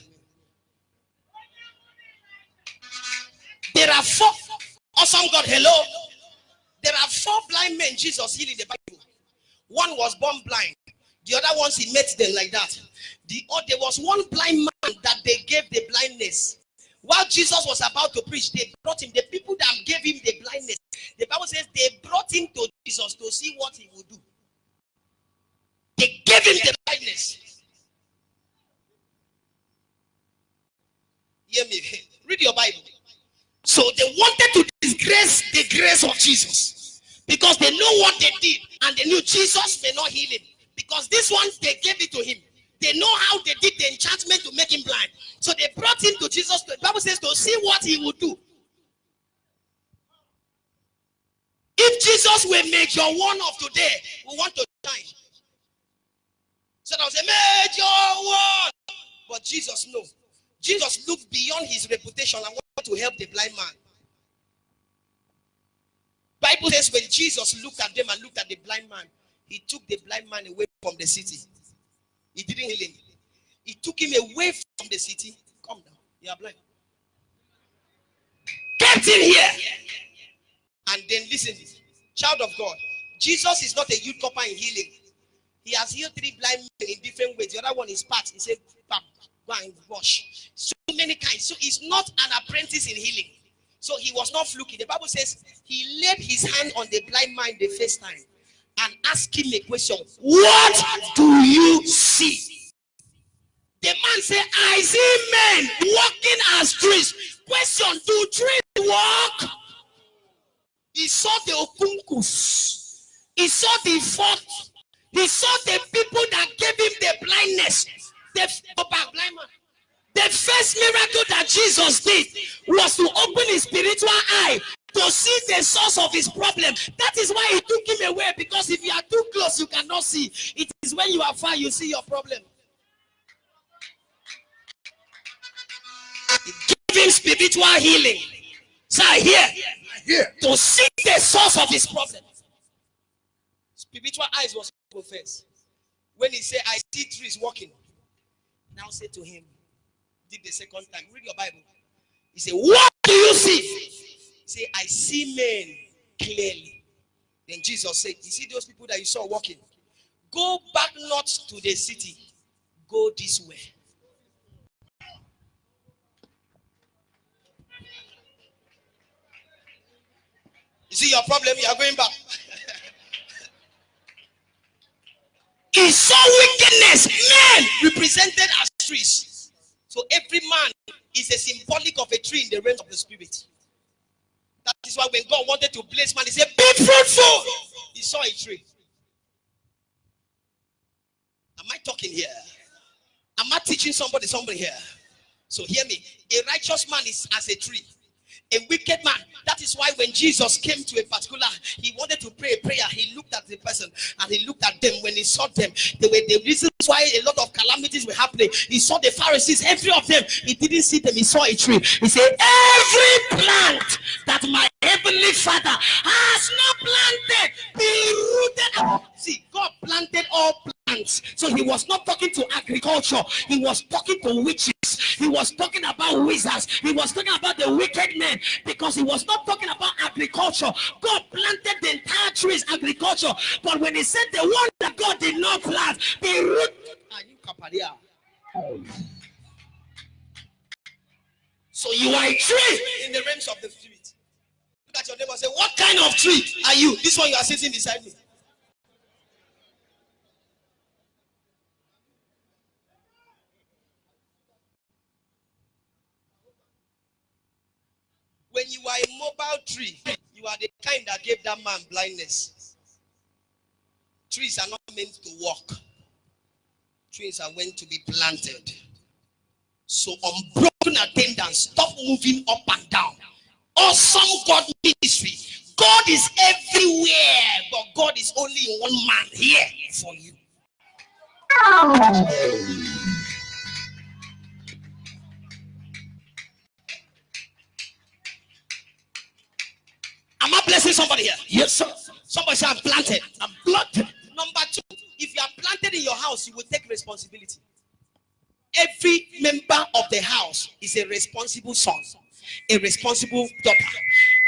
There are 4. Awesome God, hello. There are 4 blind men Jesus healed in the Bible. One was born blind. The other ones he met them like that. There was one blind man that they gave the blindness. While Jesus was about to preach, they brought him. The people that gave him the blindness, the Bible says they brought him to Jesus to see what he would do. They gave him the blindness. Hear me. Read your Bible. So they wanted to disgrace the grace of Jesus because they know what they did and they knew Jesus may not heal him because this one they gave it to him. They know how they did the enchantment to make him blind. So they brought him to Jesus. The Bible says to see what he would do. If Jesus will make your one of today, we want to shine. So that was a major one. But Jesus knows. Jesus looked beyond his reputation and wanted to help the blind man. Bible says when Jesus looked at them and looked at the blind man, he took the blind man away from the city. He didn't heal him. He took him away from the city. Come down. You are blind. Get in here. And then listen, child of God, Jesus is not a youth copper in healing. He has healed 3 blind men in different ways. The other one is part. He said, go and wash. So many kinds. So he's not an apprentice in healing. So he was not fluky. The Bible says he laid his hand on the blind man the first time and asked him a question. What do you see? The man said, I see men walking as trees. Question, do trees walk? He saw the okunkus. He saw the fourth. He saw the people that gave him the blindness. The blind man. The first miracle that Jesus did was to open his spiritual eye to see the source of his problem. That is why he took him away, because if you are too close, you cannot see. It is when you are far, you see your problem. He gave him spiritual healing. So I hear to see the source of his problem. Spiritual eyes was first. When he said, I see trees walking. Now say to him, did the second time. Read your Bible. He said, what do you see? He said, I see men clearly. Then Jesus said, you see those people that you saw walking? Go back not to the city. Go this way. You see your problem? You are going back. He saw wickedness. Men represented as trees. So every man is a symbolic of a tree in the realms of the spirit. That is why when God wanted to bless man, he said, be fruitful. He saw a tree. Am I talking here? Am I teaching somebody here? So hear me. A righteous man is as a tree. A wicked man. That is why when Jesus came to a particular, he wanted to pray a prayer. He looked at the person and he looked at them. When he saw them, they were the reasons why a lot of calamities were happening. He saw the Pharisees, every of them. He didn't see them. He saw a tree. He said, every plant that my heavenly Father has not planted, be rooted. See, God planted all plants. So he was not talking to agriculture. He was talking to witches. He was talking about wizards. He was talking about the wicked men, because he was not talking about agriculture. God planted the entire trees, agriculture. But when he said the one that God did not plant, the root. So you are a tree in the realms of the spirit. Look at your neighbor and say, what kind of tree are you? This one you are sitting beside me. When you are a mobile tree, you are the kind that gave that man blindness. Trees are not meant to walk. Trees are meant to be planted. So unbroken attendance, stop moving up and down. Awesome God ministry. God is everywhere, but God is only in one man here for you. Am I blessing somebody here? Yes, sir. Somebody say, I'm planted. I'm planted. Number two, if you are planted in your house, you will take responsibility. Every member of the house is a responsible son, a responsible daughter.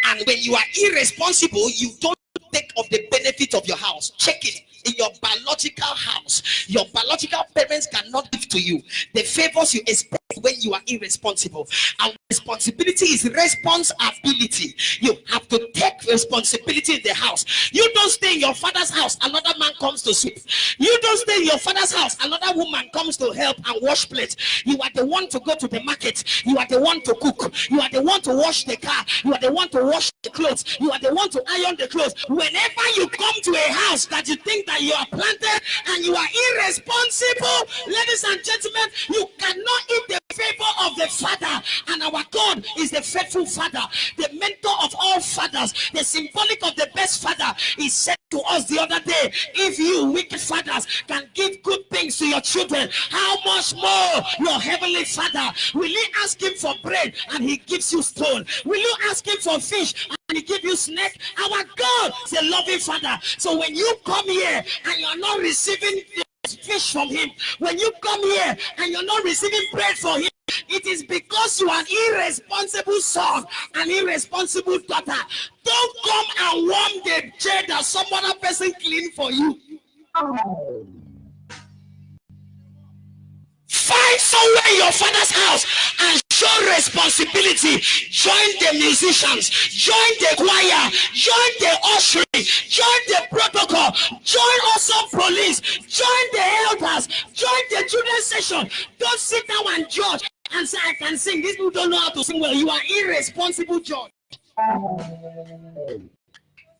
And when you are irresponsible, you don't take of the benefit of your house. Check it. In your biological house, your biological parents cannot give to you the favors you expect when you are irresponsible. And responsibility is responsibility. You have to take responsibility in the house. You don't stay in your father's house, another man comes to sweep. You don't stay in your father's house, another woman comes to help and wash plates. You are the one to go to the market. You are the one to cook. You are the one to wash the car. You are the one to wash the clothes. You are the one to iron the clothes. Whenever you come to a house that you think that you are planted and you are irresponsible, ladies and gentlemen, you cannot eat the favor of the Father. And our God is the faithful Father, the mentor of all fathers, the symbolic of the best father. He said to us the other day, if you wicked fathers can give good things to your children, how much more your heavenly Father? Will you ask him for bread and he gives you stone? Will you ask him for fish and he gives you snake? Our God is a loving Father. So when you come here and you are not receiving fish from him, when you come here and you're not receiving bread from him, it is because you are an irresponsible son, an irresponsible daughter. Don't come and warm the chair that some other person clean for you. Find somewhere in your father's house and show responsibility. Join the musicians, join the choir, join the ushering, join the protocol, join awesome police, join the elders, join the children's session. Don't sit down and judge and say, I can sing. These people don't know how to sing well. You are irresponsible judge.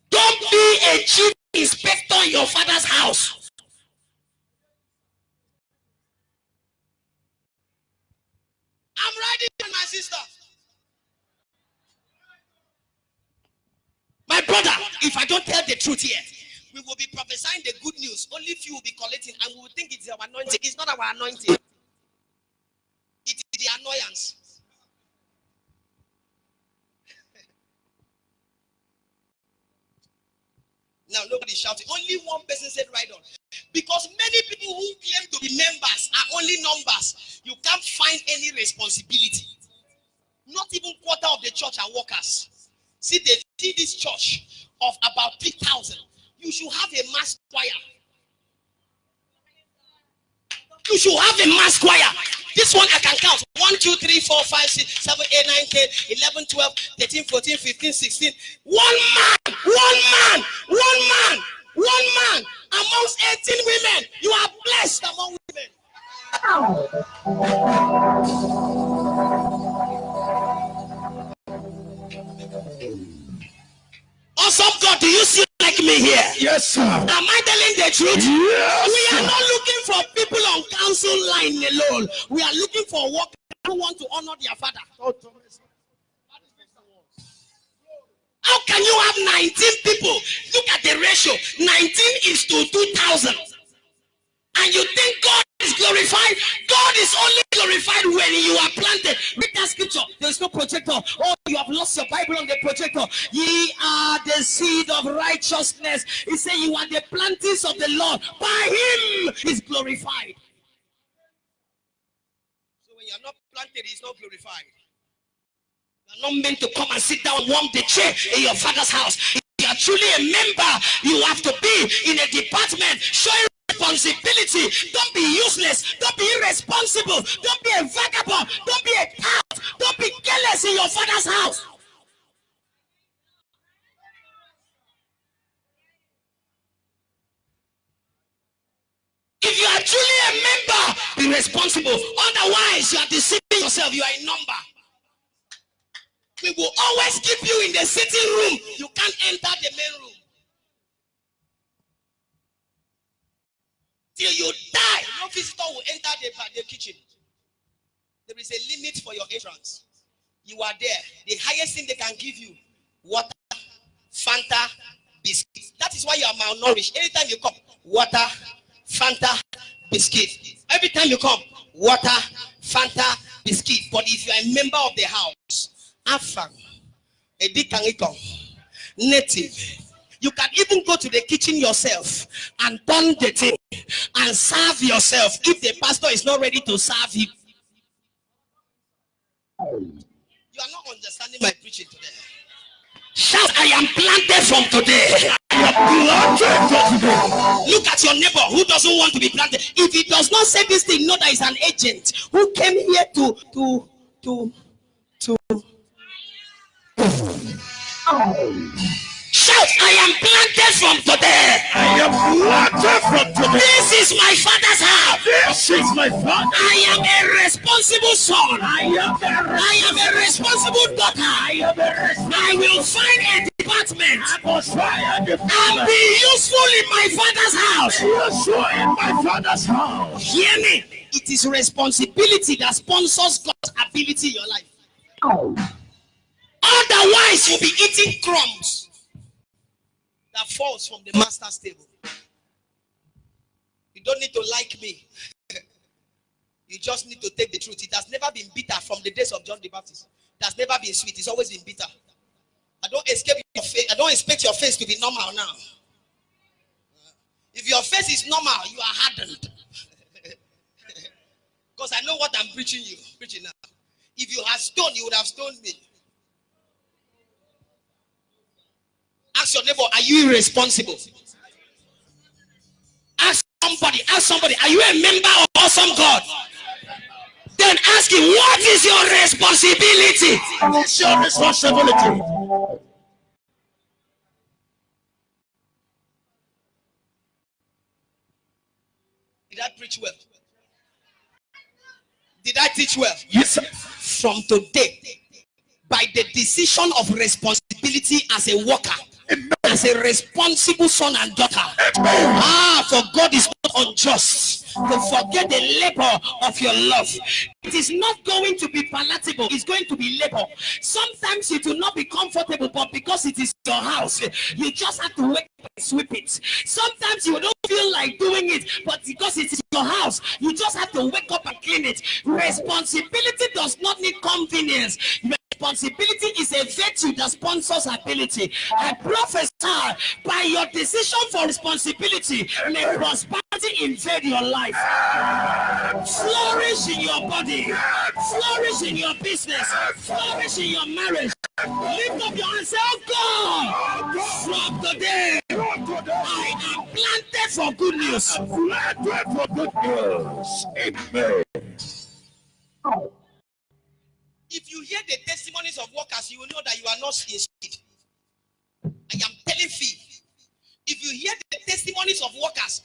Don't be a chief inspector in your father's house. I'm riding with my sister. My brother, if I don't tell the truth here, we will be prophesying the good news. Only few will be collecting and we will think it's our anointing. It's not our anointing. It is the annoyance. Now nobody's shouting. Only one person said right on. Because many people who claim to be members are only numbers. You can't find any responsibility. Not even quarter of the church are workers. See this church of about 3,000. You should have a mass choir. You should have a mass choir. This one I can count. 1, 2, 3, 4, 5, 6, 7, 8, 9, 10, 11, 12, 13, 14, 15, 16. One man amongst 18 women. You are blessed among women. Awesome God, do you see like me here? Yes, sir. Am I telling the truth? Yes, we are not looking for people on council line alone. We are looking for workers who want to honor their father. How can you have 19 people? Look at the ratio. 19 is to 2,000. And you think God is glorified? God is only glorified when you are planted. Read that scripture. There is no projector. Oh, you have lost your Bible on the projector. Ye are the seed of righteousness. He said you are the plantings of the Lord. By him is glorified. So when you are not planted, he is not glorified. You are not meant to come and sit down and warm the chair in your father's house. If you are truly a member, you have to be in a department showing responsibility. Don't be useless. Don't be irresponsible. Don't be a vagabond. Don't be a tout. Don't be careless in your father's house. If you are truly a member, be responsible. Otherwise, you are deceiving yourself. You are a number. We will always keep you in the sitting room. You can't enter the main room. Till you die, no visitor will enter the kitchen. There is a limit for your entrance. You are there. The highest thing they can give you, water, Fanta, biscuits. That is why you are malnourished. Anytime you come, water, Fanta, biscuit. Every time you come, water, Fanta, biscuit. But if you are a member of the house, Afang, Edikangikong, native, you can even go to the kitchen yourself and turn the thing and serve yourself if the pastor is not ready to serve you. You are not understanding my preaching today. Shout, I am planted from today. I am planted from today. Look at your neighbor who doesn't want to be planted. If he does not say this thing, know that he's an agent who came here to shout, I am planted from today. I am planted from today. This is my father's house. This is my father. I am a responsible son. I am a responsible daughter. I will find a department and be useful in my father's house. Useful in my father's house. Hear me. It is responsibility that sponsors God's ability in your life. Otherwise, you'll be eating crumbs that falls from the master's table. You don't need to like me. You just need to take the truth. It has never been bitter from the days of John the Baptist. It has never been sweet. It's always been bitter. I don't expect your face to be normal now. If your face is normal, you are hardened. Because I know what I'm preaching now. If you had stoned, you would have stoned me. Ask your neighbor, are you irresponsible? Ask somebody, are you a member of awesome God? Then ask him, what is your responsibility? What's your responsibility? Did I preach well? Did I teach well? Yes, sir. From today, by the decision of responsibility as a worker, as a responsible son and daughter, for God is not unjust to forget the labor of your love. It is not going to be palatable, it's going to be labor. Sometimes it will not be comfortable, but because it is your house, you just have to wake up and sweep it. Sometimes you don't feel like doing it, but because it is your house, you just have to wake up and clean it. Responsibility does not need convenience. Responsibility is a virtue that sponsors ability. I prophesy, by your decision for responsibility, may prosperity invade your life. Flourish in your body. Flourish in your business. Flourish in your marriage. Lift up your hands and say, oh God, from today, I am planted for good news. Planted for good news. Amen. If you hear the testimonies of workers, you will know that you are not in speed. I am telling you. If you hear the testimonies of workers,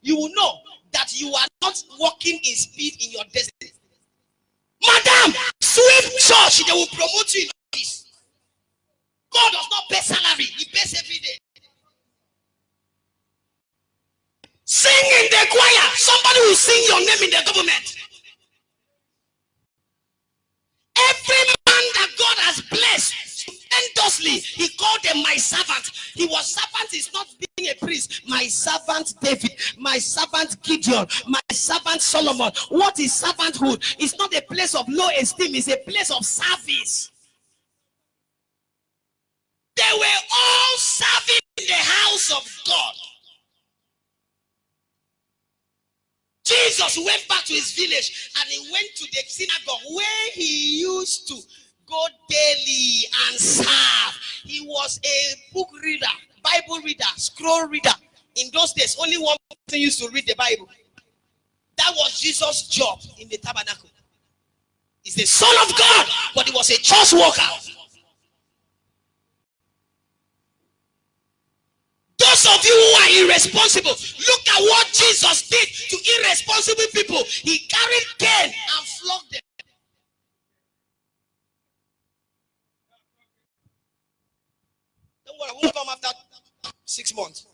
you will know that you are not walking in speed in your destiny. Madam, sweep church, they will promote you in office. God does not pay salary, he pays every day. Sing in the choir, somebody will sing your name in the government. Every man that God has blessed tremendously, he called them my servant. He was servant is not being a priest. My servant David, my servant Gideon, my servant Solomon. What is servanthood? It's not a place of low esteem, it's a place of service. They were all serving in the house of God. Jesus went back to his village and he went to the synagogue where he used to go daily and serve. He was a book reader, Bible reader, scroll reader. In those days, only one person used to read the Bible. That was Jesus' job in the tabernacle. He's the Son of God, but he was a church worker. Those of you who are irresponsible, look at what Jesus did to irresponsible people. He carried cane and flogged them. Don't worry, I won't come after 6 months.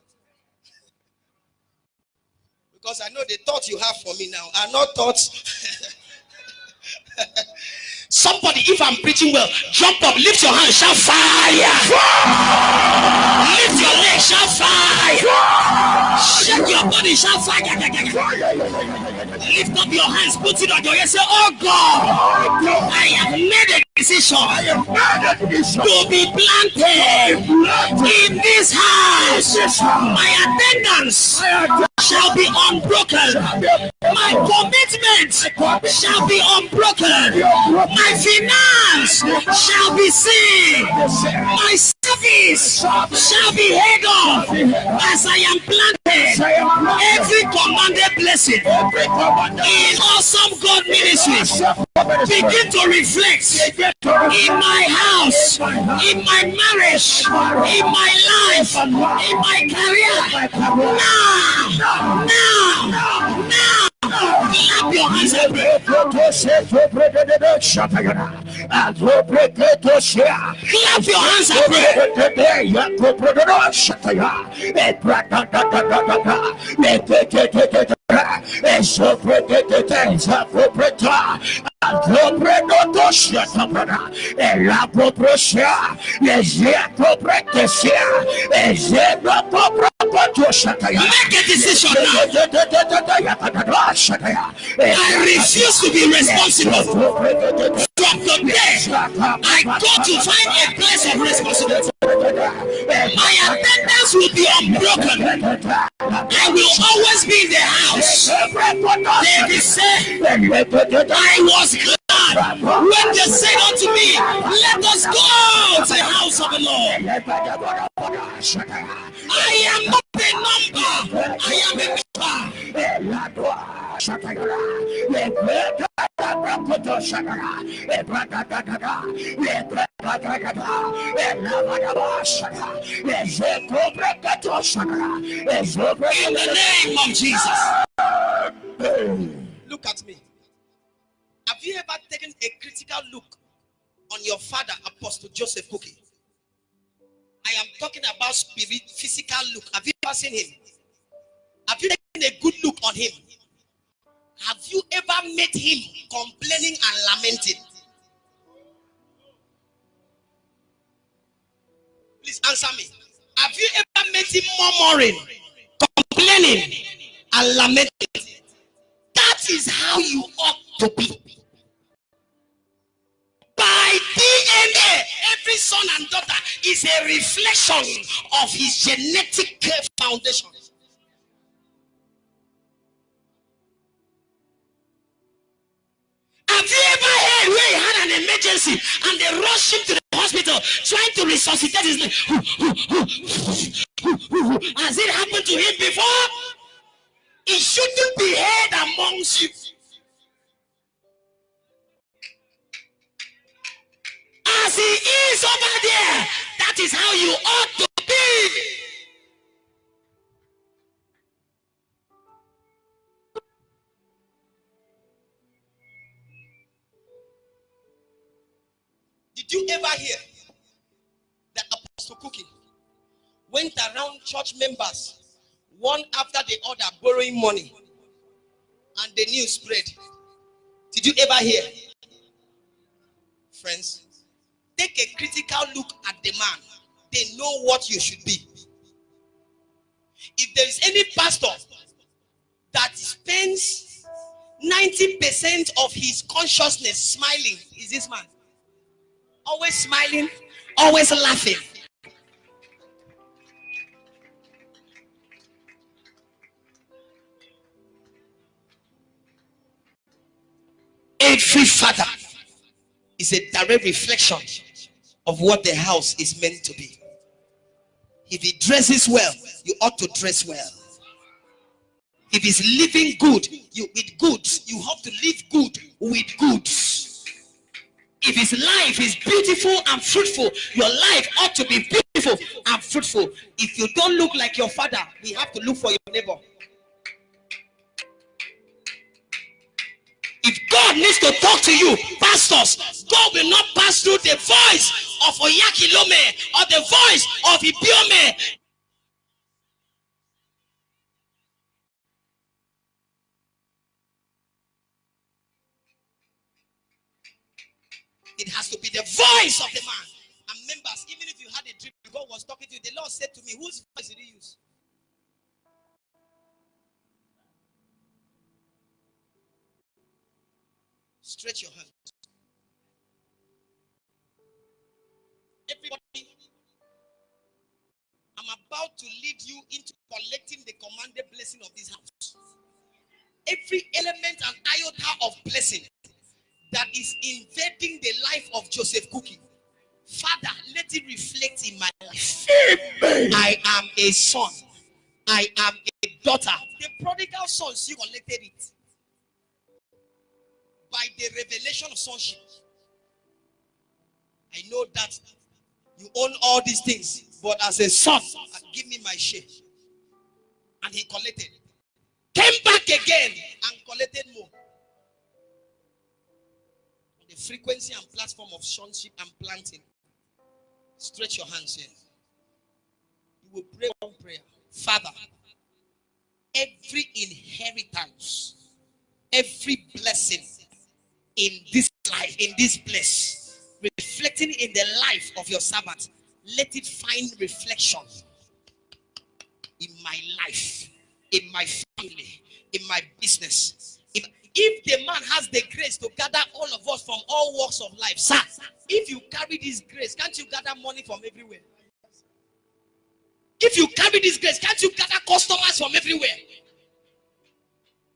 Because I know the thoughts you have for me now are not thoughts. Somebody, if I'm preaching well, jump up, lift your hand, shout fire. Lift your leg, shout fire. Shake your body, shout fire. Lift up your hands, put it on your head, say, oh God, I have made a decision to be planted in this house. My attendance shall be unbroken. My commitment shall be unbroken. My finance shall be seen. My service shall be heard of as I am planted. Every commanded blessing in awesome God ministries begin to reflect in my house, in my marriage, in my life, in my career. Now. Clap your hands and pray. Clap your hands and make a decision now. I refuse to be responsible. From today, I go to find a place of responsibility. My attendance will be unbroken. I will always be in the house. David said, I was glad when they said unto me, let us go to the house of the Lord. I am not a number. I am a number. In the name of Jesus. Look at me. Have you ever taken a critical look on your father, Apostle Joseph Cookie? I am talking about spirit, physical look. Have you ever seen him? Have you taken a good look on him? Have you ever met him complaining and lamenting? Please answer me. Have you ever met him murmuring, complaining, and lamenting? That is how you ought to be. By DNA, every son and daughter is a reflection of his genetic foundation. Have you ever heard where he had an emergency and they rushed him to the hospital trying to resuscitate his leg? Has it happened to him before? It shouldn't be heard amongst you. As he is over there, that is how you ought to be. Did you ever hear that Apostle Cookie went around church members one after the other borrowing money and the news spread? Did you ever hear? Friends, take a critical look at the man. They know what you should be. If there is any pastor that spends 90% of his consciousness smiling, is this man. Always smiling, always laughing. Every father is a direct reflection of what the house is meant to be. If he dresses well, you ought to dress well. If he's living good, with goods, you have to live good with goods. If his life is beautiful and fruitful, your life ought to be beautiful and fruitful. If you don't look like your father, we have to look for your neighbor. If God needs to talk to you, pastors, God will not pass through the voice of Oyakilome or the voice of Ibiome. It has to be the voice of the man. And members, even if you had a dream, God was talking to you, the Lord said to me, whose voice did he use? Stretch your hand. Everybody, I'm about to lead you into collecting the commanded blessing of this house. Every element and iota of blessing that is invading the life of Joseph Cookie, Father, let it reflect in my life. Amen. I am a son. I am a daughter. The prodigal sons, you collected it by the revelation of sonship. I know that you own all these things, but as a son, give me my share. And he collected. Came back again and collected more. On the frequency and platform of sonship and planting. Stretch your hands here. You will pray one prayer. Father, every inheritance, every blessing in this life, in this place, reflecting in the life of your servant, let it find reflection in my life, in my family, in my business. If the man has the grace to gather all of us from all walks of life, sir, if you carry this grace, can't you gather money from everywhere? If you carry this grace, can't you gather customers from everywhere?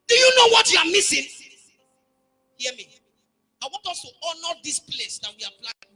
Do you know what you are missing? Hear me. I want us to honor this place that we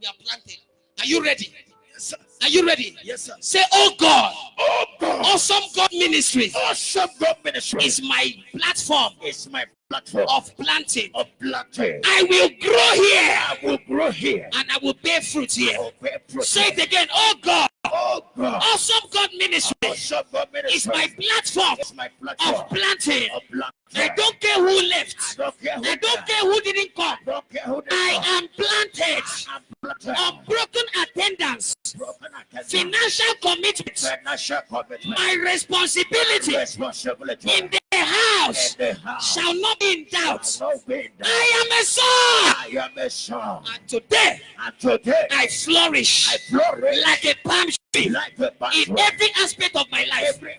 are planting. Are you ready? Yes, sir. Are you ready? Yes, sir. Say, oh God. Oh God. Awesome God Ministries. Awesome God Ministries is my platform. It's my platform Of planting. Of planting. I will grow here. I will grow here. And I will bear fruit here. Bear fruit. Say it again. Oh God. Oh God. Awesome God Ministries. Awesome God Ministries is my platform. It's my platform of planting. Of planting. I don't care who left. I don't care who didn't come. I am planted. Unbroken attendance. Financial commitment. My responsibility. In the house. Shall not be in doubt. I am a son. And today. I flourish. Like a palm tree. In every aspect of my life. Amen.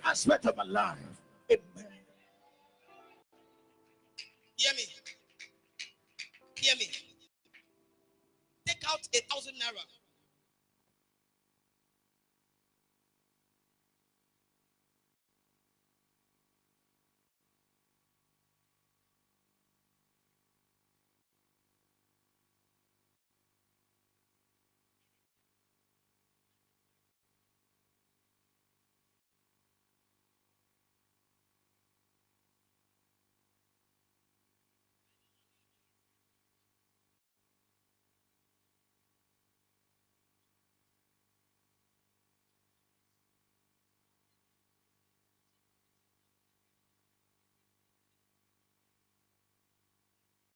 Hear me. Hear me. Take out 1,000 naira.